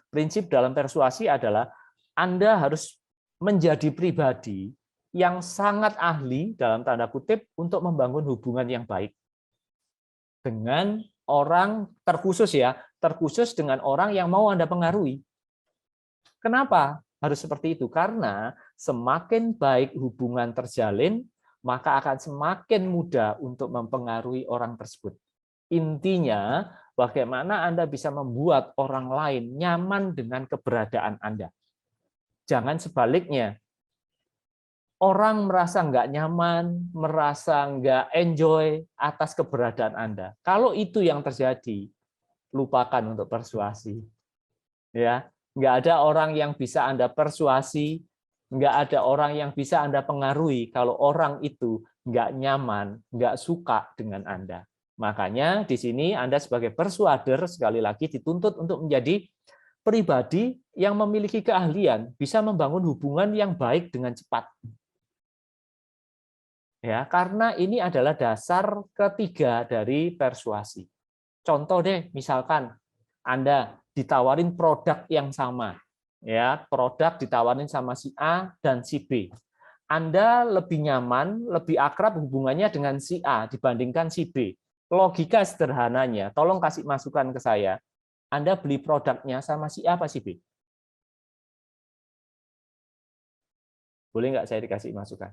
prinsip dalam persuasi adalah Anda harus menjadi pribadi yang sangat ahli dalam tanda kutip untuk membangun hubungan yang baik dengan orang terkhusus ya, terkhusus dengan orang yang mau Anda pengaruhi. Kenapa harus seperti itu? Karena semakin baik hubungan terjalin, maka akan semakin mudah untuk mempengaruhi orang tersebut. Intinya, bagaimana Anda bisa membuat orang lain nyaman dengan keberadaan Anda. Jangan sebaliknya. Orang merasa nggak nyaman, merasa nggak enjoy atas keberadaan Anda. Kalau itu yang terjadi, lupakan untuk persuasi. Ya, nggak ada orang yang bisa Anda persuasi, nggak ada orang yang bisa Anda pengaruhi kalau orang itu nggak nyaman, nggak suka dengan Anda. Makanya di sini Anda sebagai persuader sekali lagi dituntut untuk menjadi pribadi yang memiliki keahlian bisa membangun hubungan yang baik dengan cepat. Ya, karena ini adalah dasar ketiga dari persuasi. Contoh deh, misalkan Anda ditawarin produk yang sama. Ya, produk ditawarin sama si A dan si B. Anda lebih nyaman, lebih akrab hubungannya dengan si A dibandingkan si B. Logika sederhananya, tolong kasih masukan ke saya. Anda beli produknya sama si A apa si B? Boleh nggak saya dikasih masukan?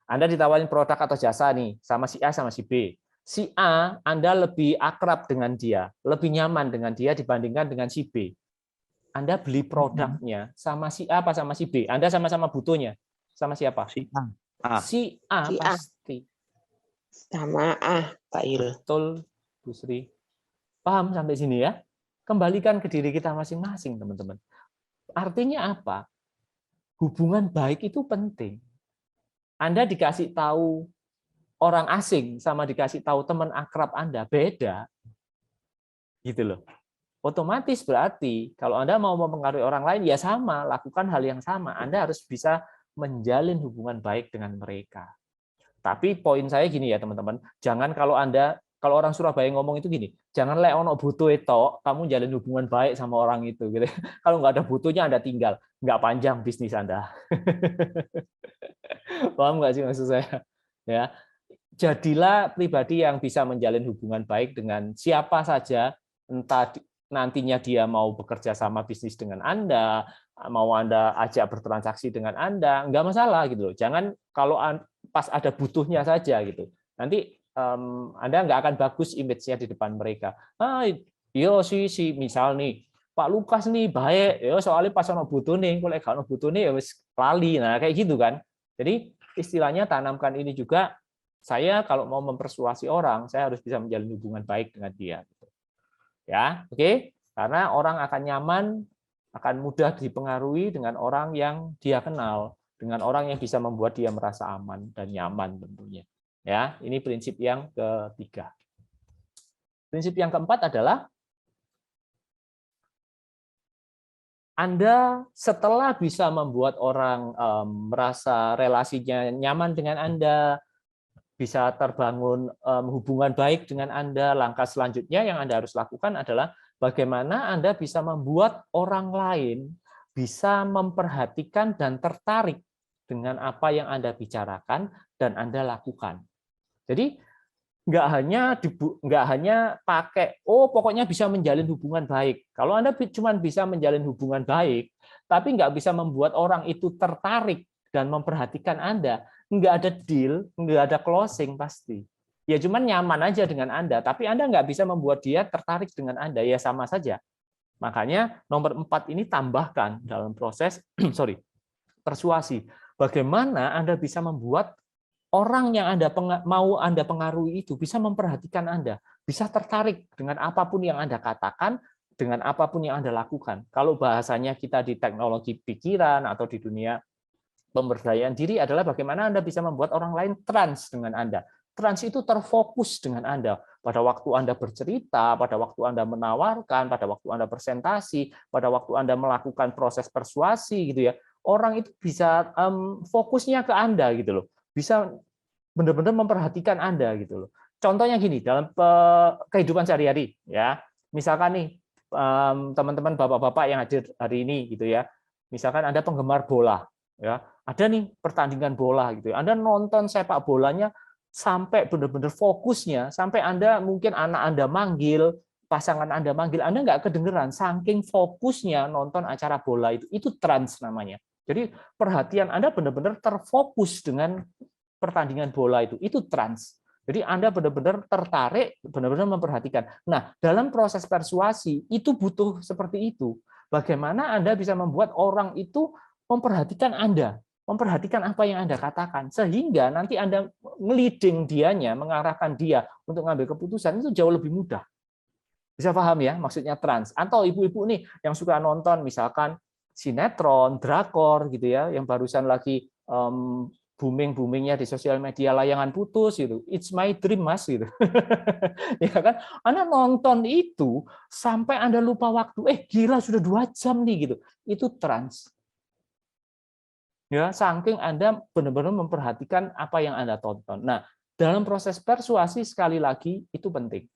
Anda ditawarin produk atau jasa nih, sama si A sama si B. Si A, Anda lebih akrab dengan dia, lebih nyaman dengan dia dibandingkan dengan si B. Anda beli produknya sama si A apa sama si B? Anda sama-sama butuhnya. Sama siapa? Si A. A. Si A Si A. pasti. Sama Pak Il. Betul, Bu Sri. Paham sampai sini ya? Kembalikan ke diri kita masing-masing, teman-teman. Artinya apa? Hubungan baik itu penting. Anda dikasih tahu orang asing sama dikasih tahu teman akrab Anda beda. Gitu loh. Otomatis berarti kalau Anda mau mempengaruhi orang lain ya sama, lakukan hal yang sama. Anda harus bisa menjalin hubungan baik dengan mereka. Tapi poin saya gini ya, teman-teman. Jangan kalau orang Surabaya ngomong itu gini, jangan lek ono butuh itu, kamu jalin hubungan baik sama orang itu gitu. Kalau nggak ada butuhnya Anda tinggal, nggak panjang bisnis Anda. Paham nggak sih maksud saya? Ya, jadilah pribadi yang bisa menjalin hubungan baik dengan siapa saja, entah nantinya dia mau bekerja sama bisnis dengan Anda, mau Anda ajak bertransaksi dengan Anda, nggak masalah gitu loh. Jangan kalau pas ada butuhnya saja gitu. Nanti Anda nggak akan bagus image-nya di depan mereka. Yo si misal nih Pak Lukas nih baik, ya soalnya pas ono butuh nih, kalau nggak ono butuh nih ya wis lali. Nah kayak gitu kan. Jadi istilahnya tanamkan ini juga. Saya kalau mau mempersuasi orang, saya harus bisa menjalin hubungan baik dengan dia. Ya, oke? Karena orang akan nyaman, akan mudah dipengaruhi dengan orang yang dia kenal, dengan orang yang bisa membuat dia merasa aman dan nyaman tentunya. Ya, ini prinsip yang ketiga. Prinsip yang keempat adalah Anda setelah bisa membuat orang merasa relasinya nyaman dengan Anda, bisa terbangun hubungan baik dengan Anda, langkah selanjutnya yang Anda harus lakukan adalah bagaimana Anda bisa membuat orang lain bisa memperhatikan dan tertarik dengan apa yang Anda bicarakan dan Anda lakukan. Jadi nggak hanya pakai pokoknya bisa menjalin hubungan baik. Kalau Anda cuma bisa menjalin hubungan baik, tapi nggak bisa membuat orang itu tertarik dan memperhatikan Anda, nggak ada deal, nggak ada closing pasti. Ya cuman nyaman aja dengan Anda, tapi Anda nggak bisa membuat dia tertarik dengan Anda, ya sama saja. Makanya nomor 4 ini tambahkan dalam proses persuasi. Bagaimana Anda bisa membuat orang yang mau Anda pengaruhi itu bisa memperhatikan Anda, bisa tertarik dengan apapun yang Anda katakan, dengan apapun yang Anda lakukan. Kalau bahasanya kita di teknologi pikiran atau di dunia pemberdayaan diri adalah bagaimana Anda bisa membuat orang lain trans dengan Anda. Trans itu terfokus dengan Anda. Pada waktu Anda bercerita, pada waktu Anda menawarkan, pada waktu Anda presentasi, pada waktu Anda melakukan proses persuasi gitu ya. Orang itu bisa fokusnya ke Anda gitu loh. Bisa benar-benar memperhatikan Anda gitu loh. Contohnya gini, dalam kehidupan sehari-hari ya. Misalkan nih teman-teman bapak-bapak yang hadir hari ini gitu ya. Misalkan Anda penggemar bola ya. Ada nih pertandingan bola gitu. Anda nonton sepak bolanya sampai benar-benar fokusnya, sampai Anda mungkin anak Anda manggil, pasangan Anda manggil, Anda nggak kedengeran, saking fokusnya nonton acara bola itu trans namanya. Jadi perhatian Anda benar-benar terfokus dengan pertandingan bola itu trans. Jadi Anda benar-benar tertarik, benar-benar memperhatikan. Nah, dalam proses persuasi itu butuh seperti itu. Bagaimana Anda bisa membuat orang itu memperhatikan Anda, memperhatikan apa yang Anda katakan, sehingga nanti Anda nge-leading dianya, mengarahkan dia untuk mengambil keputusan itu jauh lebih mudah. Bisa paham ya maksudnya trans? Atau ibu-ibu nih yang suka nonton misalkan sinetron, drakor gitu ya, yang barusan lagi booming-boomingnya di sosial media, Layangan Putus gitu. It's my dream Mas gitu. Ya kan? Anda nonton itu sampai Anda lupa waktu. Gila sudah 2 jam nih gitu. Itu trans. Ya, saking Anda benar-benar memperhatikan apa yang Anda tonton. Nah, dalam proses persuasi sekali lagi itu penting.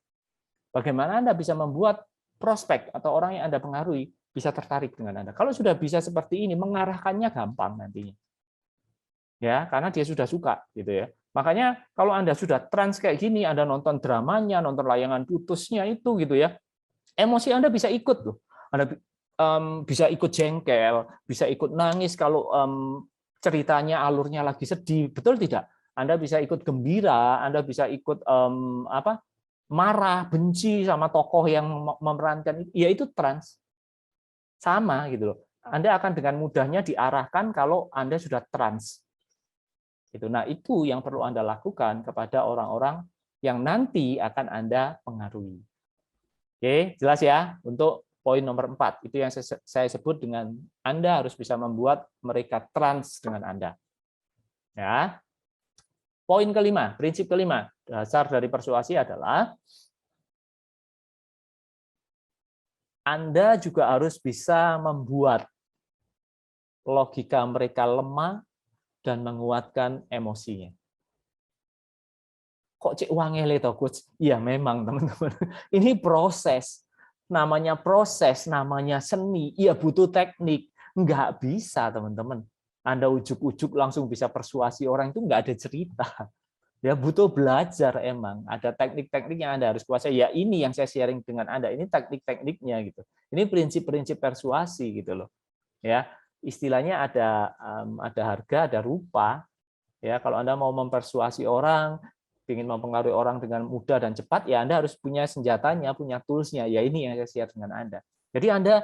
Bagaimana Anda bisa membuat prospek atau orang yang Anda pengaruhi bisa tertarik dengan Anda. Kalau sudah bisa seperti ini, mengarahkannya gampang nantinya. Ya, karena dia sudah suka gitu ya. Makanya kalau Anda sudah trans kayak gini, Anda nonton dramanya, nonton Layangan Putusnya itu gitu ya. Emosi Anda bisa ikut loh. Anda bisa ikut jengkel, bisa ikut nangis kalau ceritanya alurnya lagi sedih, betul tidak? Anda bisa ikut gembira, Anda bisa ikut marah, benci sama tokoh yang memerankan, ya itu trans. Sama gitu loh. Anda akan dengan mudahnya diarahkan kalau Anda sudah trans. Nah, itu yang perlu Anda lakukan kepada orang-orang yang nanti akan Anda pengaruhi. Oke, jelas ya? Untuk poin nomor 4, itu yang saya sebut dengan Anda harus bisa membuat mereka trans dengan Anda. Ya. Poin kelima, prinsip kelima, dasar dari persuasi adalah Anda juga harus bisa membuat logika mereka lemah dan menguatkan emosinya. Kok cek wangele toh, Coach? Iya, memang teman-teman. Ini proses. Namanya proses, namanya seni. Iya, butuh teknik. Nggak bisa, teman-teman. Anda ujuk-ujuk langsung bisa persuasi orang, itu nggak ada cerita. Ya, butuh belajar emang. Ada teknik-teknik yang Anda harus kuasai. Ya, ini yang saya sharing dengan Anda. Ini teknik-tekniknya gitu. Ini prinsip-prinsip persuasi gitu loh. Ya, istilahnya ada harga, ada rupa. Ya, kalau Anda mau mempersuasi orang, ingin mempengaruhi orang dengan mudah dan cepat, ya Anda harus punya senjatanya, punya toolsnya. Ya ini yang saya share dengan Anda. Jadi Anda,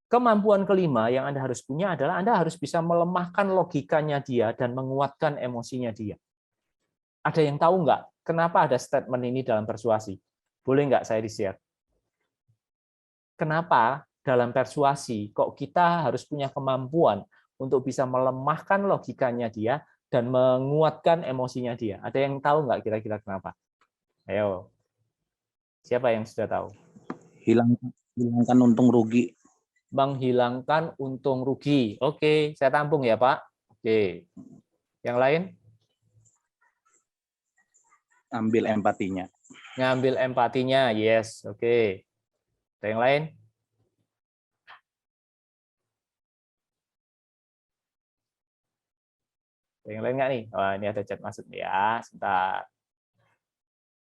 kemampuan kelima yang Anda harus punya adalah Anda harus bisa melemahkan logikanya dia dan menguatkan emosinya dia. Ada yang tahu nggak kenapa ada statement ini dalam persuasi? Boleh nggak saya di-share? Kenapa dalam persuasi kok kita harus punya kemampuan untuk bisa melemahkan logikanya dia dan menguatkan emosinya dia? Ada yang tahu nggak kira-kira kenapa? Ayo. Siapa yang sudah tahu? Hilangkan untung rugi. Menghilangkan untung rugi. Oke, saya tampung ya, Pak. Oke. Yang lain? Ambil empatinya. Ngambil empatinya. Yes, oke. Ada yang lain? Yang lain nggak nih? Wah, ini ada chat masuk ya. Sebentar.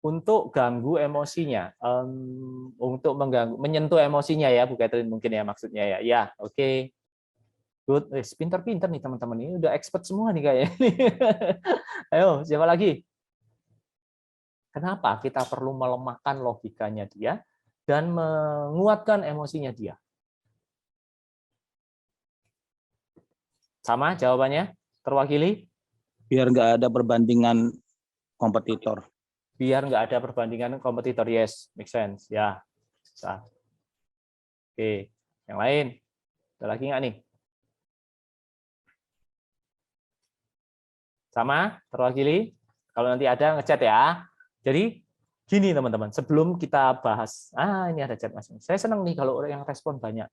Untuk ganggu emosinya, untuk mengganggu, menyentuh emosinya ya, Bu Catherine mungkin ya maksudnya ya. Ya, oke. Good. Pinter-pinter nih teman-teman. Ini udah expert semua nih kayaknya. Ayo, siapa lagi? Kenapa kita perlu melemahkan logikanya dia dan menguatkan emosinya dia? Sama jawabannya? Terwakili? Biar nggak ada perbandingan kompetitor. Biar nggak ada perbandingan kompetitor. Yes, make sense. Ya. Bisa. Oke. Yang lain? Ada lagi nggak nih? Sama? Terwakili? Kalau nanti ada ngechat ya. Jadi gini teman-teman, sebelum kita bahas, ini ada chat masing. Saya senang nih kalau orang yang respon banyak.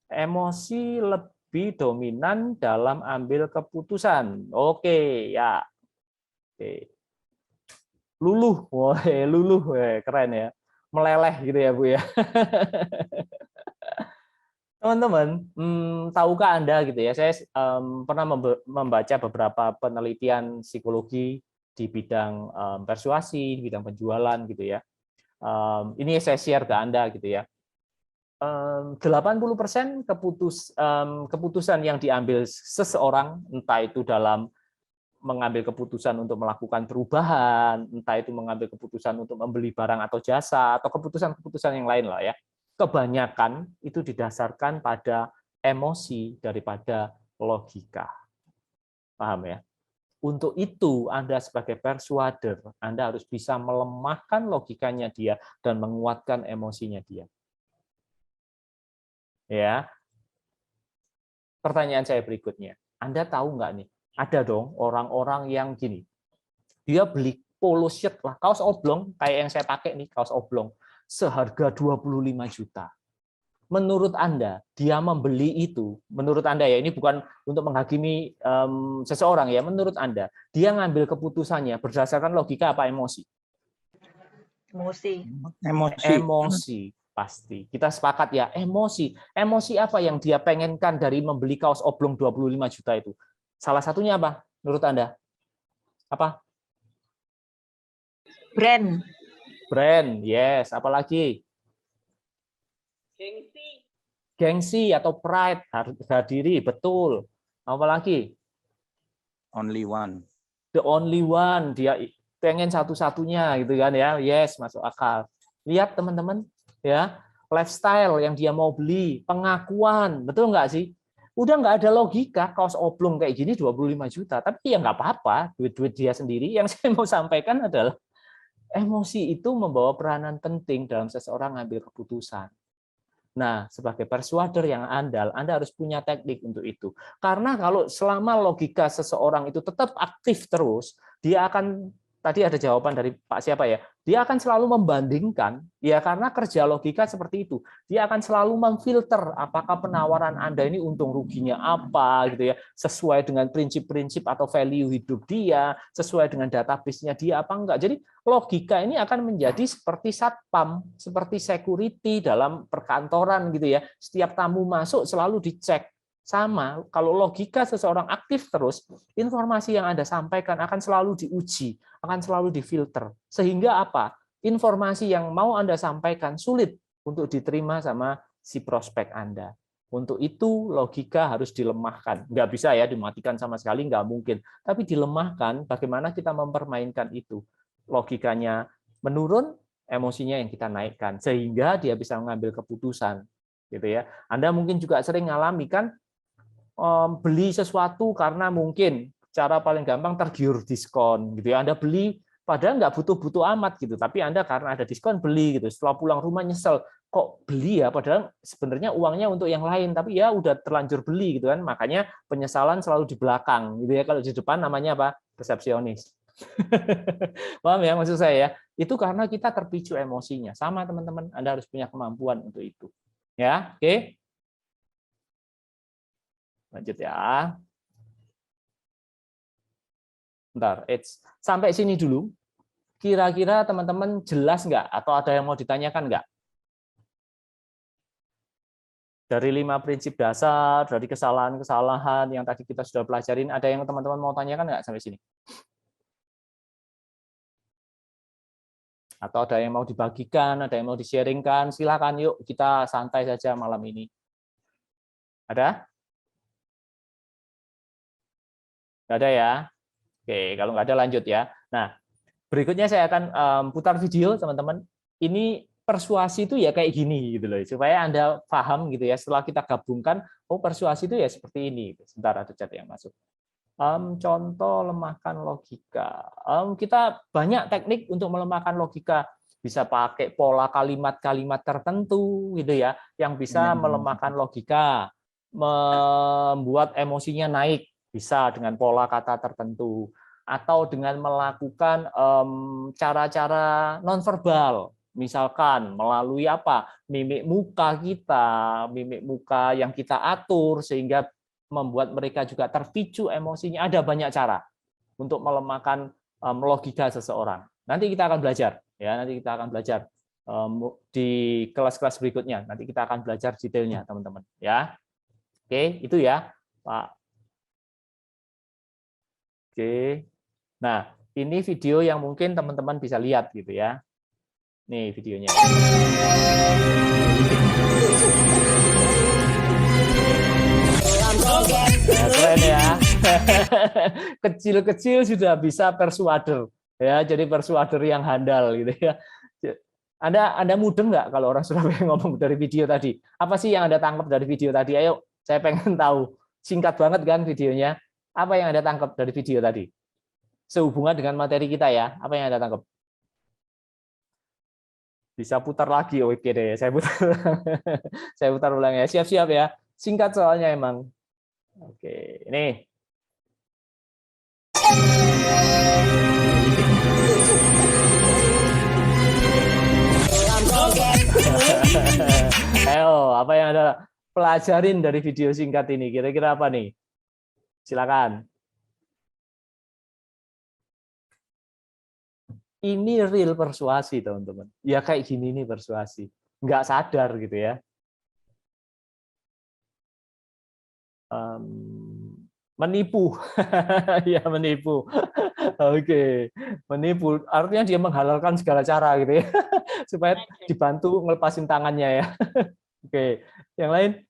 Emosi lebih dominan dalam ambil keputusan. Oke, ya. Oke. Luluh, wah, luluh, keren ya. Meleleh gitu ya, Bu ya. Teman-teman, tahukah Anda gitu ya, saya pernah membaca beberapa penelitian psikologi di bidang persuasi, di bidang penjualan gitu ya. Ini saya share ke Anda gitu ya. 80% keputusan yang diambil seseorang, entah itu dalam mengambil keputusan untuk melakukan perubahan, entah itu mengambil keputusan untuk membeli barang atau jasa, atau keputusan-keputusan yang lain lah ya, kebanyakan itu didasarkan pada emosi daripada logika. Paham ya? Untuk itu, Anda sebagai persuader, Anda harus bisa melemahkan logikanya dia dan menguatkan emosinya dia. Ya. Pertanyaan saya berikutnya, Anda tahu nggak nih? Ada dong orang-orang yang gini, dia beli polo shirt lah, kaos oblong, kayak yang saya pakai nih, kaos oblong, seharga 25 juta. Menurut Anda, dia membeli itu, menurut Anda ya, ini bukan untuk menghakimi seseorang ya, menurut Anda, dia ngambil keputusannya berdasarkan logika apa emosi? Emosi, pasti. Kita sepakat ya, emosi. Emosi apa yang dia pengenkan dari membeli kaos oblong 25 juta itu? Salah satunya apa menurut Anda? Apa? Brand. Brand, yes. Apalagi? Gengsi atau pride, harga diri, betul. Apalagi? Only one. The only one, dia pengen satu-satunya gitu kan ya. Yes, masuk akal. Lihat teman-teman ya, lifestyle yang dia mau beli, pengakuan, betul nggak sih? Udah nggak ada logika, kaos oblong kayak gini 25 juta, tapi ya nggak apa-apa, duit-duit dia sendiri. Yang saya mau sampaikan adalah emosi itu membawa peranan penting dalam seseorang ngambil keputusan. Nah, sebagai persuader yang andal, Anda harus punya teknik untuk itu. Karena kalau selama logika seseorang itu tetap aktif terus, dia akan, tadi ada jawaban dari Pak siapa ya, dia akan selalu membandingkan, ya karena kerja logika seperti itu. Dia akan selalu memfilter apakah penawaran Anda ini untung ruginya apa, gitu ya, sesuai dengan prinsip-prinsip atau value hidup dia, sesuai dengan database-nya dia apa enggak. Jadi logika ini akan menjadi seperti satpam, seperti security dalam perkantoran gitu ya. Setiap tamu masuk selalu dicek. Sama, kalau logika seseorang aktif terus, informasi yang Anda sampaikan akan selalu diuji, akan selalu difilter. Sehingga apa? Informasi yang mau Anda sampaikan sulit untuk diterima sama si prospek Anda. Untuk itu logika harus dilemahkan. Nggak bisa ya dimatikan sama sekali, nggak mungkin. Tapi dilemahkan, bagaimana kita mempermainkan itu. Logikanya menurun, emosinya yang kita naikkan. Sehingga dia bisa mengambil keputusan. Gitu ya. Anda mungkin juga sering ngalami kan, beli sesuatu karena mungkin cara paling gampang tergiur diskon gitu ya. Anda beli padahal nggak butuh-butuh amat gitu, tapi Anda karena ada diskon beli gitu. Setelah pulang rumah nyesel, kok beli ya padahal sebenarnya uangnya untuk yang lain, tapi ya udah terlanjur beli gitu kan. Makanya penyesalan selalu di belakang gitu ya. Kalau di depan namanya apa? Resepsionis. Paham ya maksud saya ya? Itu karena kita terpicu emosinya. Sama teman-teman, Anda harus punya kemampuan untuk itu. Ya, oke. Lanjut ya. Bentar, sampai sini dulu. Kira-kira teman-teman jelas nggak? Atau ada yang mau ditanyakan nggak? Dari 5 prinsip dasar, dari kesalahan-kesalahan yang tadi kita sudah pelajarin, ada yang teman-teman mau tanyakan nggak sampai sini? Atau ada yang mau dibagikan, ada yang mau di-sharingkan? Silakan yuk, kita santai saja malam ini. Ada? Nggak ada ya? Oke, kalau nggak ada lanjut ya. Nah, berikutnya saya akan putar video, teman-teman. Ini persuasi itu ya kayak gini gitu loh, supaya Anda paham gitu ya. Setelah kita gabungkan, oh persuasi itu ya seperti ini. Sebentar ada chat yang masuk. Contoh lemahkan logika. Kita banyak teknik untuk melemahkan logika. Bisa pakai pola kalimat-kalimat tertentu gitu ya, yang bisa melemahkan logika, membuat emosinya naik. Bisa dengan pola kata tertentu, atau dengan melakukan cara-cara nonverbal, misalkan melalui apa, mimik muka kita, mimik muka yang kita atur sehingga membuat mereka juga terpicu emosinya. Ada banyak cara untuk melemahkan logika seseorang. Nanti kita akan belajar, ya. Nanti kita akan belajar di kelas-kelas berikutnya. Nanti kita akan belajar detailnya, teman-teman. Ya, oke, itu ya, Pak. Oke. Nah, ini video yang mungkin teman-teman bisa lihat gitu ya. Nih videonya. Nah, keren ya. Kecil-kecil sudah bisa persuader ya, jadi persuader yang handal gitu ya. Anda mudeng nggak kalau orang Surabaya ngomong dari video tadi? Apa sih yang Anda tangkap dari video tadi? Ayo, saya pengen tahu. Singkat banget kan videonya. Apa yang Anda tangkap dari video tadi? Sehubungan dengan materi kita ya. Apa yang Anda tangkap? Bisa putar lagi, oke deh. Saya putar ulang ya. Siap-siap ya. Singkat soalnya emang. Oke, ini. Ayo, apa yang Anda pelajarin dari video singkat ini? Kira-kira apa nih? Silakan. Ini real persuasi, teman-teman. Ya kayak gini nih persuasi. Nggak sadar gitu ya. Menipu. Ya, menipu. Oke. Menipu. Artinya dia menghalalkan segala cara gitu ya. Supaya dibantu ngelepasin tangannya ya. Oke, yang lain?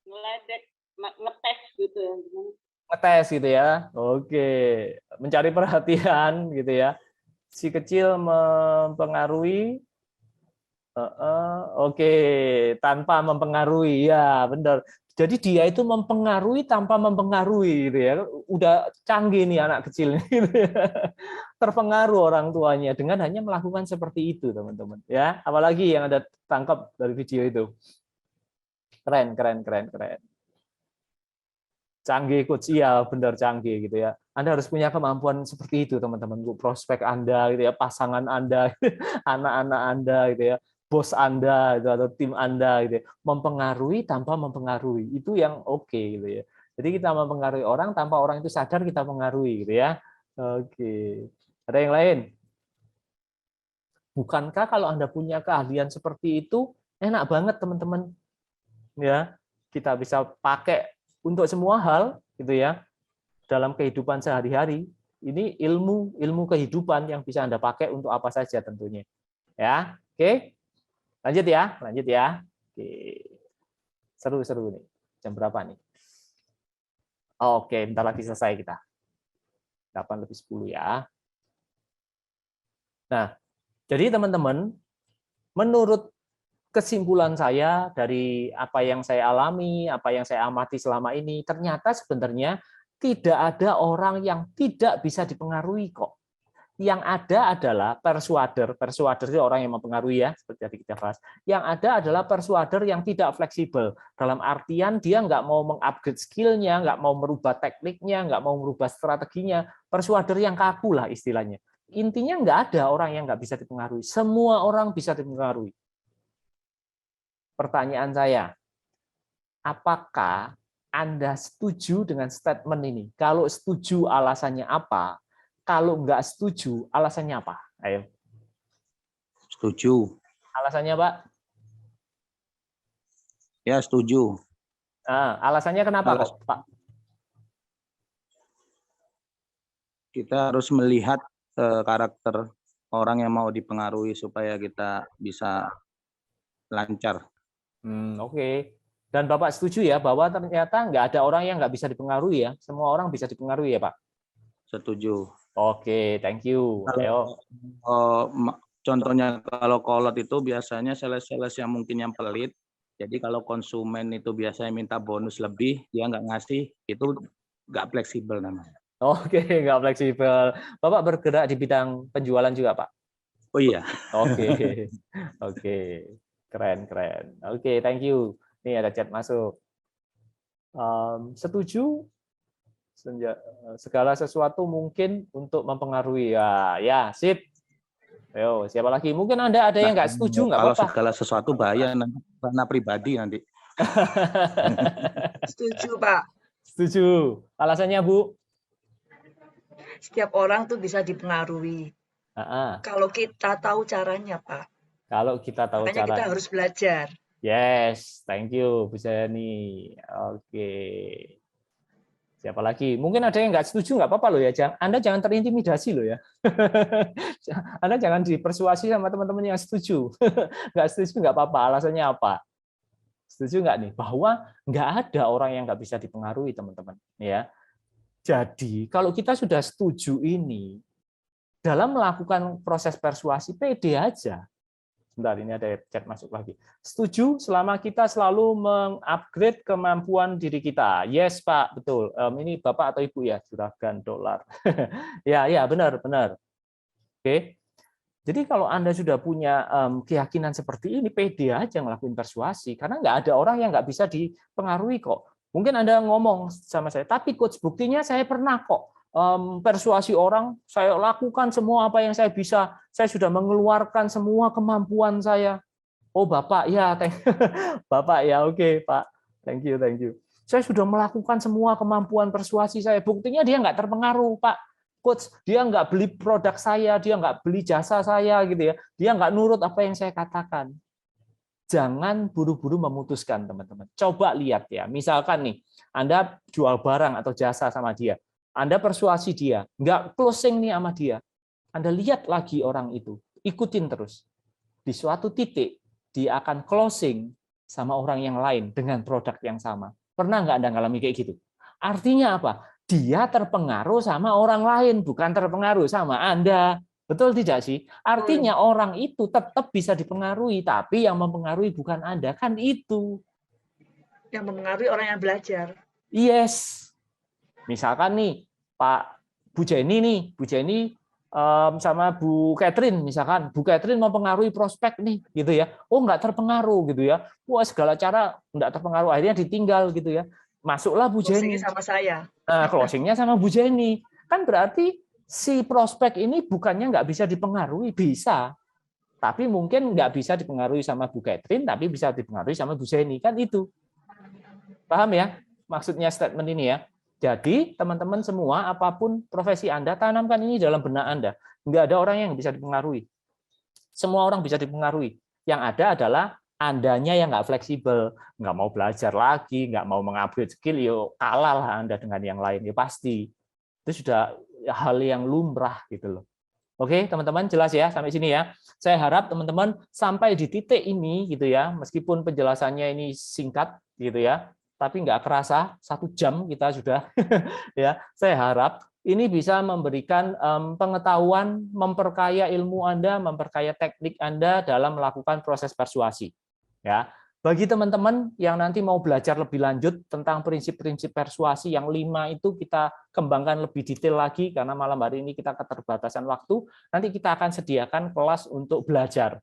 Ngeledek, ngetes gitu ya. Ngetes gitu ya. Oke, mencari perhatian gitu ya. Si kecil mempengaruhi. Oke, tanpa mempengaruhi, ya benar. Jadi dia itu mempengaruhi tanpa mempengaruhi, gitu ya. Udah canggih nih anak kecil, gitu ya. Terpengaruh orang tuanya dengan hanya melakukan seperti itu, teman-teman. Ya, apalagi yang ada tangkap dari video itu. Keren, keren, keren, keren. Canggih, coach. Iya, benar canggih gitu ya. Anda harus punya kemampuan seperti itu, teman-teman. Prospek Anda, gitu ya, pasangan Anda, anak-anak Anda, gitu ya, bos Anda, gitu, atau tim Anda, gitu ya. Mempengaruhi tanpa mempengaruhi. Itu yang oke, gitu ya. Jadi kita mempengaruhi orang tanpa orang itu sadar kita mengaruhi, gitu ya. Oke. Ada yang lain? Bukankah kalau Anda punya keahlian seperti itu, enak banget, teman-teman? Ya, kita bisa pakai untuk semua hal gitu ya dalam kehidupan sehari-hari. Ini ilmu kehidupan yang bisa Anda pakai untuk apa saja tentunya. Ya, oke. Lanjut ya. Oke. Seru nih. Jam berapa nih? Oke, bentar lagi selesai kita. 8:10 ya. Nah, jadi teman-teman, menurut kesimpulan saya dari apa yang saya alami, apa yang saya amati selama ini, ternyata sebenarnya tidak ada orang yang tidak bisa dipengaruhi kok. Yang ada adalah persuader itu orang yang mempengaruhi ya, seperti tadi kita bahas. Yang ada adalah persuader yang tidak fleksibel. Dalam artian dia nggak mau mengupgrade skill-nya, nggak mau merubah tekniknya, nggak mau merubah strateginya. Persuader yang kaku lah istilahnya. Intinya nggak ada orang yang nggak bisa dipengaruhi. Semua orang bisa dipengaruhi. Pertanyaan saya, apakah Anda setuju dengan statement ini? Kalau setuju, alasannya apa? Kalau nggak setuju, alasannya apa? Ayo. Setuju. Alasannya, Pak? Ya, setuju. Nah, alasannya kenapa kok, Pak? Kita harus melihat karakter orang yang mau dipengaruhi supaya kita bisa lancar. Oke. Dan Bapak setuju ya bahwa ternyata nggak ada orang yang nggak bisa dipengaruhi ya? Semua orang bisa dipengaruhi ya, Pak? Setuju. Oke, thank you. Ayo. Contohnya kalau kolot itu biasanya sales-sales yang mungkin yang pelit. Jadi kalau konsumen itu biasanya minta bonus lebih, dia nggak ngasih, itu nggak fleksibel namanya. Oke, nggak fleksibel. Bapak bergerak di bidang penjualan juga, Pak? Oh iya. Oke. Oke. Keren. Oke, thank you. Nih ada chat masuk. Setuju? Segala sesuatu mungkin untuk mempengaruhi. Ya, sip. Ayo, siapa lagi? Mungkin Anda ada yang nggak setuju, nggak apa-apa. Kalau segala sesuatu bahaya nanti karena pribadi nanti. Setuju, Pak. Setuju. Alasannya, Bu? Setiap orang tuh bisa dipengaruhi. Kalau kita tahu caranya, Pak. Kalau kita tahu makanya kita harus belajar. Yes, thank you, Bu Zani. Oke. Siapa lagi? Mungkin ada yang nggak setuju, nggak apa-apa loh ya. Anda jangan terintimidasi loh ya. Anda jangan dipersuasi sama teman-teman yang setuju. Nggak setuju nggak apa-apa. Alasannya apa? Setuju nggak nih? Bahwa nggak ada orang yang nggak bisa dipengaruhi, teman-teman. Ya. Jadi kalau kita sudah setuju ini, dalam melakukan proses persuasi, pede aja. Sebentar, ini ada chat masuk lagi. Setuju selama kita selalu mengupgrade kemampuan diri kita. Yes, Pak, betul. Ini Bapak atau Ibu ya, juragan dolar. Ya, benar. Oke. Jadi kalau Anda sudah punya keyakinan seperti ini, pede aja ngelakuin persuasi. Karena nggak ada orang yang nggak bisa dipengaruhi kok. Mungkin Anda ngomong sama saya, tapi coach, buktinya saya pernah kok persuasi orang, saya lakukan semua apa yang saya bisa, saya sudah mengeluarkan semua kemampuan saya. Oh Bapak, ya, Bapak ya, oke Pak, thank you. Saya sudah melakukan semua kemampuan persuasi saya, buktinya dia nggak terpengaruh Pak. Coach, dia nggak beli produk saya, dia nggak beli jasa saya gitu ya, dia nggak nurut apa yang saya katakan. Jangan buru-buru memutuskan teman-teman. Coba lihat ya, misalkan nih, Anda jual barang atau jasa sama dia. Anda persuasi dia, nggak closing nih sama dia. Anda lihat lagi orang itu, ikutin terus. di suatu titik dia akan closing sama orang yang lain dengan produk yang sama. Pernah nggak Anda ngalami kayak gitu? Artinya apa? Dia terpengaruh sama orang lain, bukan terpengaruh sama Anda. Betul tidak sih? Artinya orang itu tetap bisa dipengaruhi, tapi yang mempengaruhi bukan Anda. Kan itu. Yang mempengaruhi orang yang belajar. Yes. Misalkan nih, Bu Jenny sama Bu Catherine, misalkan Bu Catherine mempengaruhi prospek nih, gitu ya. Oh, nggak terpengaruh gitu ya. Wah, segala cara nggak terpengaruh, akhirnya ditinggal gitu ya. Masuklah Bu Jenny. Closingnya sama saya. Nah, closingnya sama Bu Jenny. Kan berarti si prospek ini bukannya nggak bisa dipengaruhi, bisa. Tapi mungkin nggak bisa dipengaruhi sama Bu Catherine, tapi bisa dipengaruhi sama Bu Jenny. Kan itu. Paham ya maksudnya statement ini ya? Jadi teman-teman semua, apapun profesi Anda, tanamkan ini dalam benak Anda. Nggak ada orang yang bisa dipengaruhi. Semua orang bisa dipengaruhi. Yang ada adalah Andanya yang nggak fleksibel, nggak mau belajar lagi, nggak mau mengupgrade skill, yo kalah lah Anda dengan yang lain, ya pasti. Itu sudah hal yang lumrah gitu loh. Oke, teman-teman jelas ya sampai sini ya. Saya harap teman-teman sampai di titik ini gitu ya, meskipun penjelasannya ini singkat gitu ya, tapi nggak kerasa 1 jam kita sudah ya. Saya harap ini bisa memberikan pengetahuan, memperkaya ilmu Anda, memperkaya teknik Anda dalam melakukan proses persuasi. Ya, bagi teman-teman yang nanti mau belajar lebih lanjut tentang prinsip-prinsip persuasi yang 5 itu kita kembangkan lebih detail lagi karena malam hari ini kita keterbatasan waktu. Nanti kita akan sediakan kelas untuk belajar